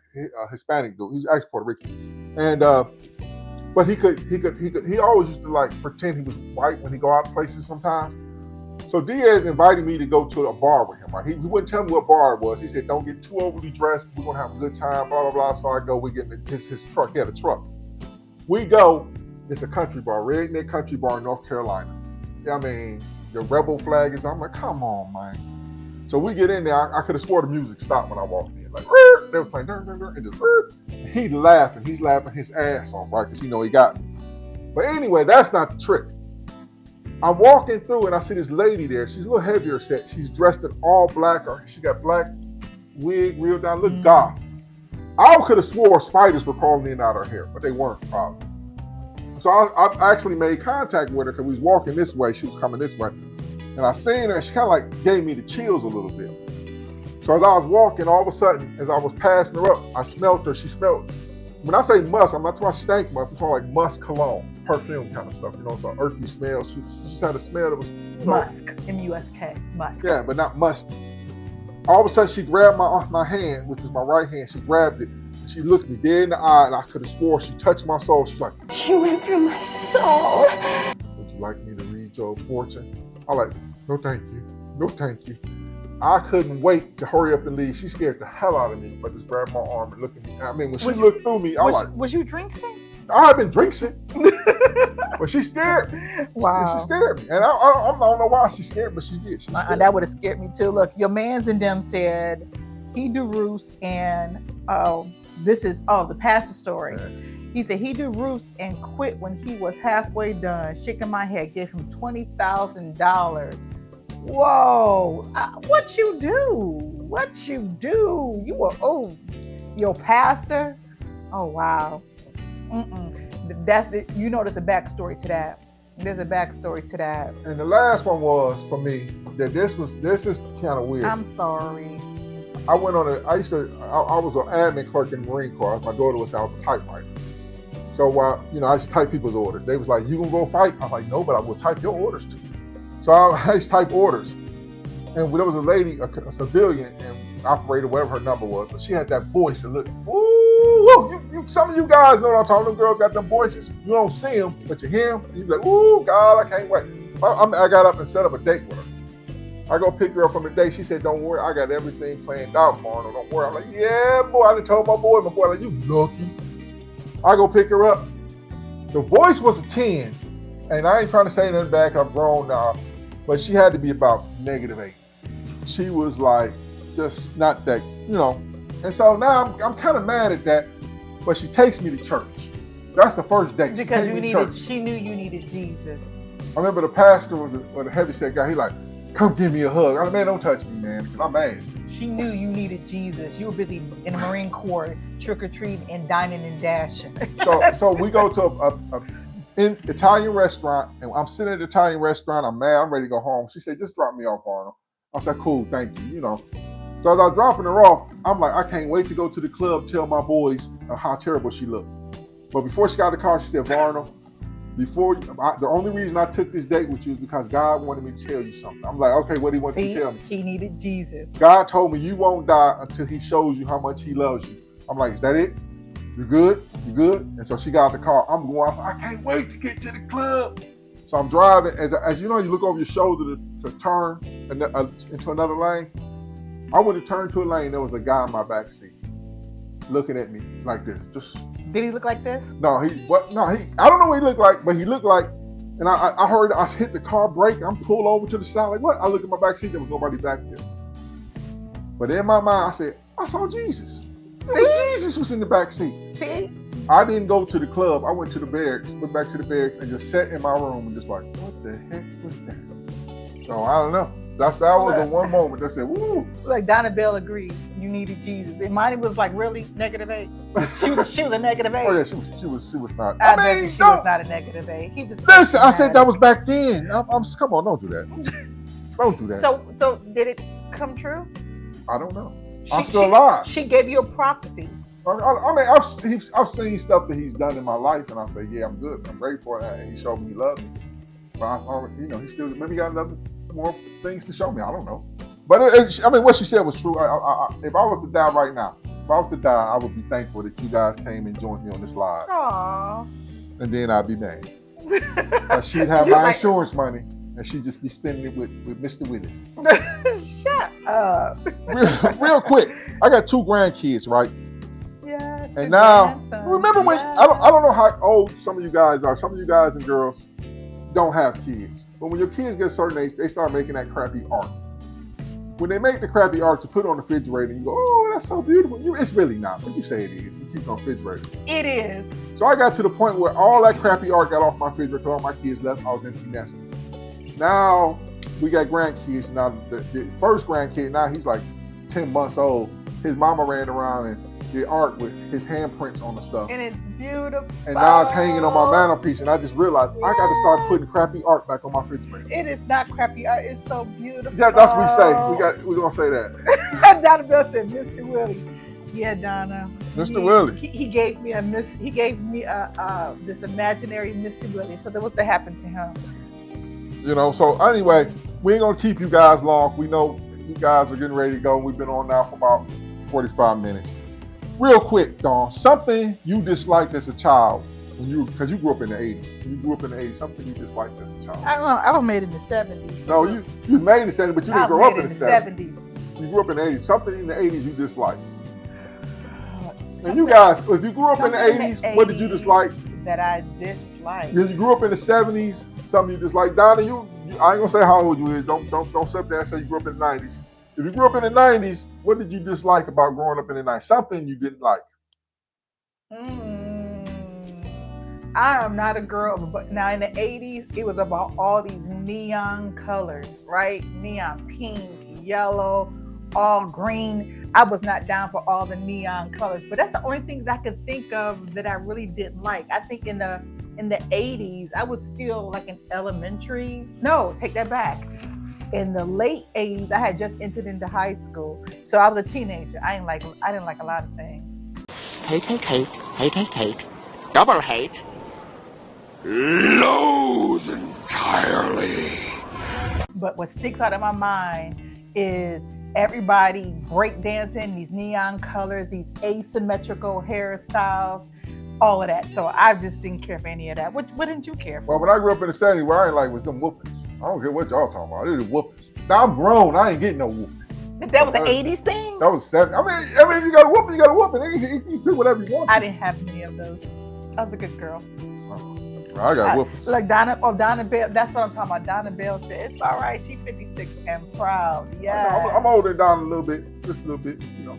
Hispanic dude. He's actually Puerto Rican, and but he always used to like pretend he was white when he go out places sometimes. So Diaz invited me to go to a bar with him. Right? He wouldn't tell me what bar it was. He said, don't get too overly dressed. We're going to have a good time, blah, blah, blah. So I go, we get in his truck. He had a truck. We go, it's a country bar, redneck country bar in North Carolina. I mean, the rebel flag is, I'm like, come on, man. So we get in there. I could have swore the music stopped when I walked in. Like, they were playing, and just, he laughing. He's laughing his ass off, right? Because he know he got me. But anyway, that's not the trick. I'm walking through and I see this lady there. She's a little heavier set. She's dressed in all black. Or she got black wig, real down, look goth. I could have swore spiders were crawling in and out of her hair, but they weren't probably. So I actually made contact with her because we was walking this way. She was coming this way. And I seen her and she kind of like gave me the chills a little bit. So as I was walking, all of a sudden, as I was passing her up, I smelled her. She smelled, when I say musk, I'm not talking about stank musk. I'm talking like musk cologne. Perfume kind of stuff, you know, it's an earthy smell. She just had a smell that was, you know, musk, M-U-S-K, musk. Yeah, but not musty. All of a sudden, she grabbed my hand, which was my right hand. She grabbed it, and she looked me dead in the eye, and I could have swore she touched my soul. She's like, She went through my soul. would you like me to read your fortune? I'm like, no, thank you. No, thank you. I couldn't wait to hurry up and leave. She scared the hell out of me, but just grabbed my arm and looked at me. I mean, when she looked through me, I was like, was you drinking? I have been drinking. But she scared me. Wow. And she scared me. And I don't know why she scared, but she did. That would have scared me too. Look, your mans and them said he do roofs and this is the pastor story. Yeah. He said he do roofs and quit when he was halfway done. Shaking my head, gave him $20,000. Whoa, what you do? What you do? You were, your pastor? Oh, wow. That's you know there's a backstory to that. There's a backstory to that. And the last one was for me that this is kind of weird. I'm sorry. I went on I was an admin clerk in the Marine Corps. My daughter I was a typewriter. So I used to type people's orders. They was like, you gonna go fight? I'm like, no, but I will type your orders too. So I used to type orders. And there was a lady, a civilian and operator, whatever her number was, but she had that voice that looked, ooh, some of you guys know what I'm talking about. Them girls got them voices. You don't see them, but you hear them. And you be like, ooh, God, I can't wait. So I got up and set up a date with her. I go pick her up from the date. She said, don't worry, I got everything planned out for her. Don't worry. I'm like, yeah, boy, I done told my boy, like, you lucky. I go pick her up. The voice was a 10. And I ain't trying to say nothing back, I'm grown now, but she had to be about -8. She was like, just not that, you know. And so now I'm kind of mad at that, but she takes me to church. That's the first date. Because she knew you needed Jesus. I remember the pastor was a heavyset guy. He like, come give me a hug. I'm like, man, don't touch me, man, because I'm mad. She knew you needed Jesus. You were busy in the Marine Corps, trick-or-treating and dining and dashing. So we go to an Italian restaurant, and I'm sitting at the Italian restaurant. I'm mad. I'm ready to go home. She said, just drop me off, Arnold. I said, cool, thank you, you know. So as I was dropping her off, I'm like, I can't wait to go to the club, tell my boys how terrible she looked. But before she got in the car, she said, Arnold, the only reason I took this date with you is because God wanted me to tell you something. I'm like, okay, what did he want you to tell me? He needed Jesus. God told me you won't die until he shows you how much he loves you. I'm like, is that it? You good? You good? And so she got in the car. I'm going, I can't wait to get to the club. So I'm driving. As you know, you look over your shoulder to turn into another lane. I would have turned to a lane. There was a guy in my back seat looking at me like this. Did he look like this? No, I don't know what he looked like, but he looked like, and I heard, I hit the car brake. I'm pulled over to the side. Like, what? I look at my back seat. There was nobody back there. But in my mind, I said, I saw Jesus. See? Jesus was in the back seat. See? I didn't go to the club. I went to the barracks, went back to the barracks, and just sat in my room and just like, what the heck was that? So I don't know. That was the one moment that said, woo. Like Donna Bell agreed, you needed Jesus. And Monty was like, really? -8? She was a -8. Oh yeah, she was not. I bet she was not a -8. He just listen. I said that was back then. Come on, don't do that. Don't do that. So did it come true? I don't know. I'm still alive. She gave you a prophecy. I mean, I've seen stuff that he's done in my life, and I say, yeah, I'm good. I'm grateful for that, and he showed me he loved me. But he still maybe got more things to show me. I don't know. But I mean, what she said was true. If I was to die right now, I would be thankful that you guys came and joined me on this live. Aww. And then I'd be mad. She'd have my insurance money, and she just be spending it with Mr. Willie. Shut up. Real quick, I got 2 grandkids, right? Yes. And now, remember when I don't know how old some of you guys are. Some of you guys and girls don't have kids, but when your kids get a certain age, they start making that crappy art. When they make the crappy art, you put it on the refrigerator and you go, oh, that's so beautiful. It's really not, but you say it is. You keep it on the refrigerator. It is. So I got to the point where all that crappy art got off my refrigerator because all my kids left. I was empty nesting. Now we got grandkids. Now the first grandkid, now he's like 10 months old. His mama ran around and did art with his handprints on the stuff. And it's beautiful. And now it's hanging on my mantelpiece. And I just realized I got to start putting crappy art back on my refrigerator. It is not crappy art. It's so beautiful. Yeah, that's what we say. We're going to say that. Donna Bell said, Mr. Willie. Yeah, Donna. Mr. Willie. He gave me this imaginary Mr. Willie. So that was what happened to him. You know, so anyway, we ain't going to keep you guys long. We know you guys are getting ready to go. We've been on now for about 45 minutes. Real quick, Dawn, something you disliked as a child because you grew up in the 80s. When you grew up in the 80s, something you disliked as a child. I don't know. I was made in the 70s. No, you was made in the 70s, but you didn't grow up in the 70s. 70s. You grew up in the 80s. Something in the 80s you disliked. And you guys, if you grew up in the 80s, what did you dislike? That I disliked. You grew up in the 70s, something you disliked. Donna, you I ain't gonna say how old you is. Don't sit there and say you grew up in the 90s. If you grew up in the 90s, what did you dislike about growing up in the 90s? Something you didn't like. I am not a girl, but now in the 80s, it was about all these neon colors, right? Neon pink, yellow, all green. I was not down for all the neon colors, but that's the only thing that I could think of that I really didn't like. I think in the 80s, I was still like in elementary. No, take that back. In the late 80s, I had just entered into high school. So I was a teenager. I didn't like a lot of things. Hate. Double hate. Loathe entirely. But what sticks out of my mind is everybody breakdancing, these neon colors, these asymmetrical hairstyles, all of that. So I just didn't care for any of that. What didn't you care for? Well, when I grew up in the 70s, what I ain't like was them whoopings. I don't care what y'all talking about. It was whoopings. Now I'm grown. I ain't getting no whooping. That was an 80s thing? That was 70s. I mean, you got a whooping, you got a whooping. You do whatever you want. I didn't have any of those. I was a good girl. I got whoopings. Like Donna Bell, that's what I'm talking about. Donna Bell said, it's all right. She's 56 and proud. Yeah. I'm older than Donna a little bit, just a little bit, you know.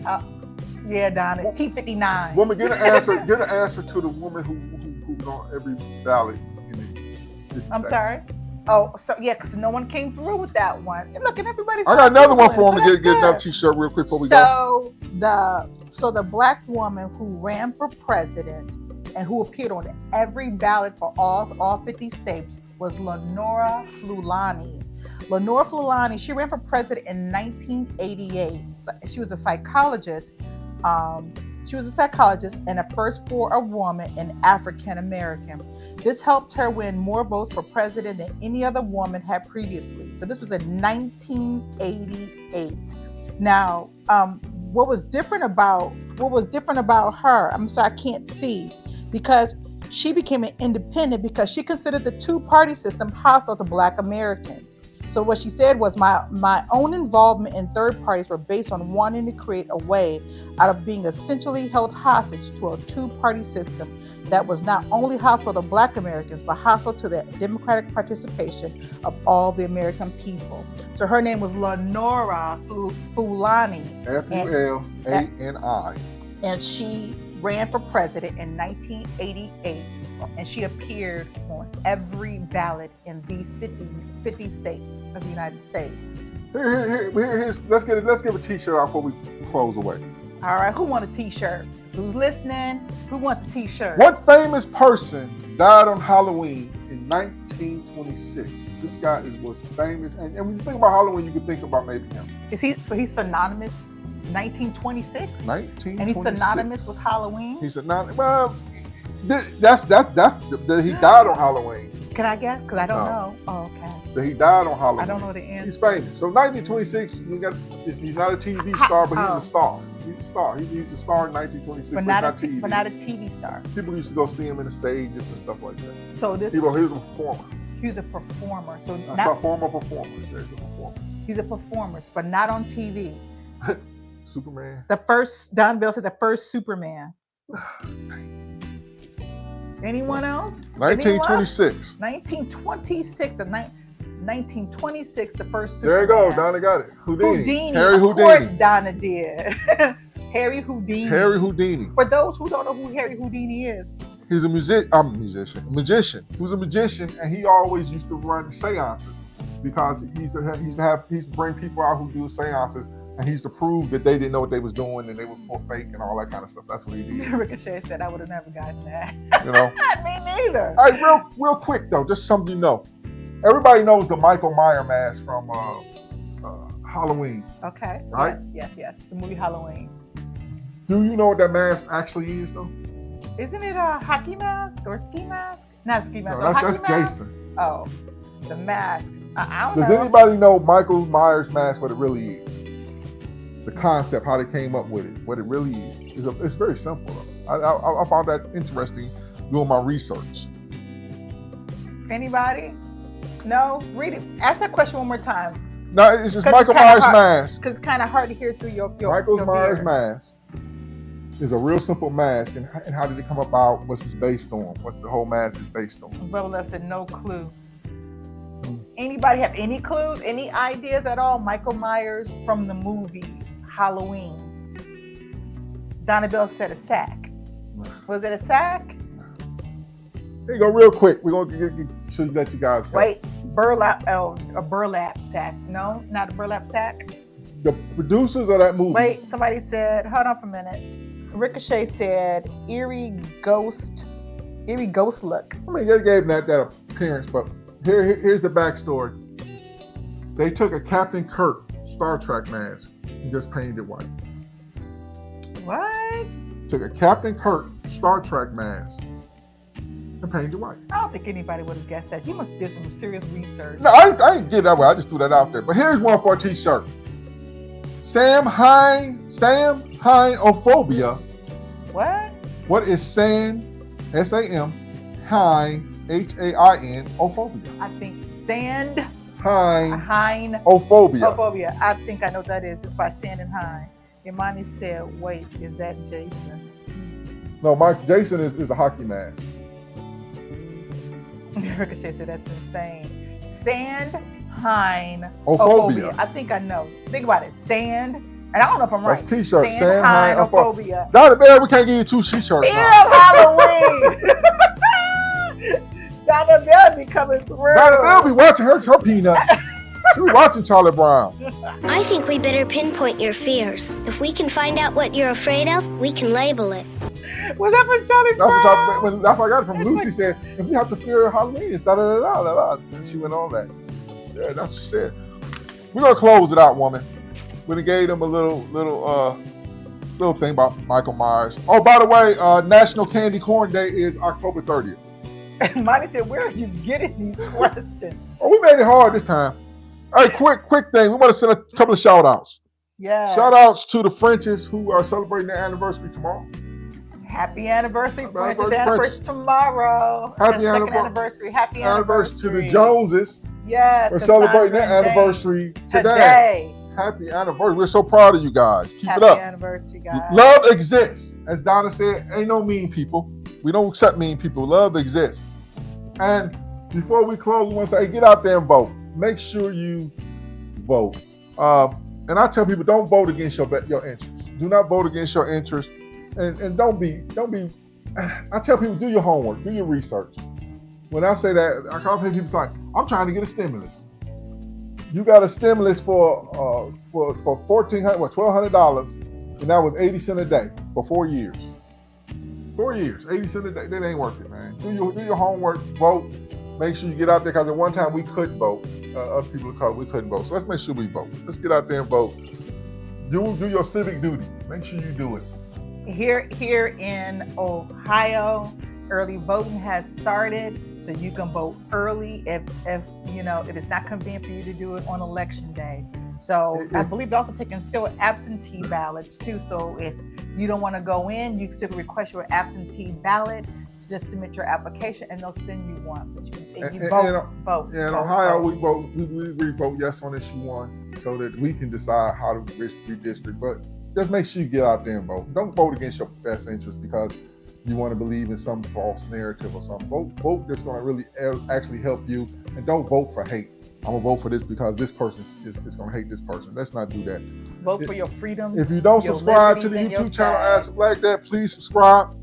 Yeah, Donna. Keep 59. Woman, get an answer to the woman who's on every ballot in the I'm sorry. Oh, so yeah, because no one came through with that one. And look, and everybody's. I got another one for him to get another T-shirt real quick before we go. So the black woman who ran for president and who appeared on every ballot for all 50 states was Lenora Fulani. Lenora Fulani, she ran for president in 1988. She was a psychologist. And a first for a woman and African American. This helped her win more votes for president than any other woman had previously. So this was in 1988. Now, what was different about her? I'm sorry, I can't see, because she became an independent because she considered the two-party system hostile to Black Americans. So what she said was, my own involvement in third parties were based on wanting to create a way out of being essentially held hostage to a two-party system that was not only hostile to Black Americans, but hostile to the democratic participation of all the American people. So her name was Lenora Fulani. Fulani. And she ran for president in 1988. And she appeared on every ballot in these 50 states of the United States. Let's give a T-shirt out before we close away. All right, who wants a T-shirt? Who's listening? Who wants a T-shirt? What famous person died on Halloween in 1926? This guy was famous, and when you think about Halloween, you can think about maybe him. He's synonymous? 1926? 1926. And he's synonymous with Halloween? He's synonymous. Well, that's he died on Halloween. Can I guess? Because I don't know. Oh, okay. That he died on Halloween. I don't know the answer. He's famous. So 1926, he's not a TV star, but he's a star. He's a star. He's a star in 1926, but not a TV star. People used to go see him in the stages and stuff like that. So this. He was a performer. He was a performer. So That's a former performer. There's a performer. He's a performer, but not on TV. Superman. The first, Don Bell said the first Superman. Anyone else? 1926. 1926. 1926, the first There Superman. you go. Donna got it. Houdini. Harry Of Houdini. course Donna did. Harry Houdini. Harry Houdini. For those who don't know who Harry Houdini is. He's a magician. He was a magician, and he always used to run seances because he used to bring people out who do seances, and he used to prove that they didn't know what they was doing and they were fake and all that kind of stuff. That's what he did. Ricochet said, I would have never gotten that. You know? Me neither. All right, real quick though, just something you know. Everybody knows the Michael Myers mask from Halloween. Okay. Right? Yes. The movie Halloween. Do you know what that mask actually is though? Isn't it a hockey mask or a ski mask? Not a ski mask. No, that's hockey mask? Jason. Oh, the mask. I don't Does know. anybody know Michael Myers mask, what it really is? The concept, how they came up with it, what it really is. It's very simple. I found that interesting doing my research. Anybody? No? Read it. Ask that question one more time. No, it's just Michael Myers mask. Because it's kind of hard to hear through your Michael Myers beard. mask is a real simple mask, and how did it come about? What's it based on? What the whole mask is based on? Brother Left said no clue. Anybody have any clues, any ideas at all? Michael Myers from the movie Halloween. Donna Bell said a sack. Was it a sack? Here you go, real quick. We're going to let you guys go. Wait, burlap, a burlap sack. No, not a burlap sack. The producers of that movie. Wait, somebody said, hold on for a minute. Ricochet said eerie ghost look. I mean, they gave that appearance, but here's the backstory. They took a Captain Kirk Star Trek mask and just painted it white. What? Took a Captain Kirk Star Trek mask and painted it white. I don't think anybody would have guessed that. You must have did some serious research. No, I didn't get that way. I just threw that out there. But here's one for a t-shirt. Sam Hinophobia. What? What is Sam, S-A-M, Hine, H-A-I-N, ophobia? I think sand. Hine. Ophobia. Ophobia. I think I know what that is just by sand and hine. Imani said, wait, is that Jason? No, Jason is a hockey mask. Ricochet said that's insane. Sand, hine, Ophobia. I think I know. Think about it. Sand, and I don't know if I'm right. That's t-shirt. Sand, hine, ophobia. Donna Bell, we can't give you 2 t-shirts. Halloween. Donna Bell be coming through. Donna Bell be watching her peanuts. She be watching Charlie Brown. I think we better pinpoint your fears. If we can find out what you're afraid of, we can label it. Was that from Charlie Brown? That's what I got it from. Lucy said, if we have to fear Halloween, it's da-da-da-da-da-da. And she went on that. Yeah, that's what she said. We're going to close it out, woman. We gave them a little thing about Michael Myers. Oh, by the way, National Candy Corn Day is October 30th. And Monty said, where are you getting these questions? Oh, we made it hard this time. All right, quick thing. We want to send a couple of shout outs. Yeah. Shout outs to the Frenches who are celebrating their anniversary tomorrow. Happy anniversary, French's anniversary tomorrow. Happy anniversary. Happy anniversary to the Joneses. Yes. We're celebrating their anniversary today. Happy anniversary. We're so proud of you guys. Keep it up. Happy anniversary, guys. Love exists. As Donna said, ain't no mean people. We don't accept mean people. Love exists. And before we close, we want to say, get out there and vote. Make sure you vote. And I tell people, don't vote against your interests. Do not vote against your interests. And don't be. I tell people, do your homework, do your research. When I say that, I call people like, I'm trying to get a stimulus. You got a stimulus for $1,200, and that was 80 cents a day for 4 years. 4 years, 80 cents a day. That ain't worth it, man. Do your homework, vote. Make sure you get out there, because at one time we couldn't vote. Us people of color, we couldn't vote. So let's make sure we vote. Let's get out there and vote. Do your civic duty. Make sure you do it. Here in Ohio, early voting has started, so you can vote early if it's not convenient for you to do it on election day. So I believe they're also taking still absentee ballots too. So if you don't want to go in, you can still request your absentee ballot. Just submit your application and they'll send you one. But you can And you vote. Yeah, in Ohio, we vote yes on issue 1 so that we can decide how to redistrict. But just make sure you get out there and vote. Don't vote against your best interest because you want to believe in some false narrative or something. Vote that's going to really actually help you, and don't vote for hate. I'm going to vote for this because this person is going to hate this person. Let's not do that. Vote for your freedom. If you don't subscribe to the YouTube channel Ask Black Dad, please subscribe.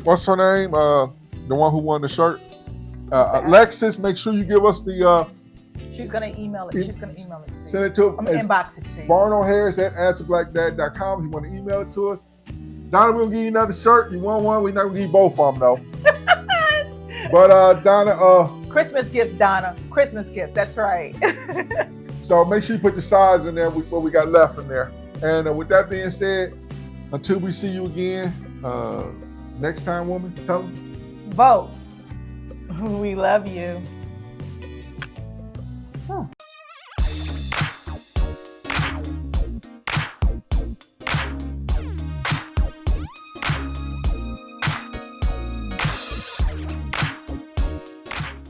What's her name? The one who won the shirt? Alexis, make sure you give us the... She's going to email it. She's going to email it to you. Send it to I'm going to inbox it to you. Barno Harris at AskBlackDad.com. If you want to email it to us. Donna, we'll give you another shirt. You want one? We're not going to give you both of them, though. But Donna... Christmas gifts, Donna. Christmas gifts. That's right. So make sure you put the size in there, what we got left in there. And with that being said, until we see you again, next time, woman, tell them. Vote. We love you.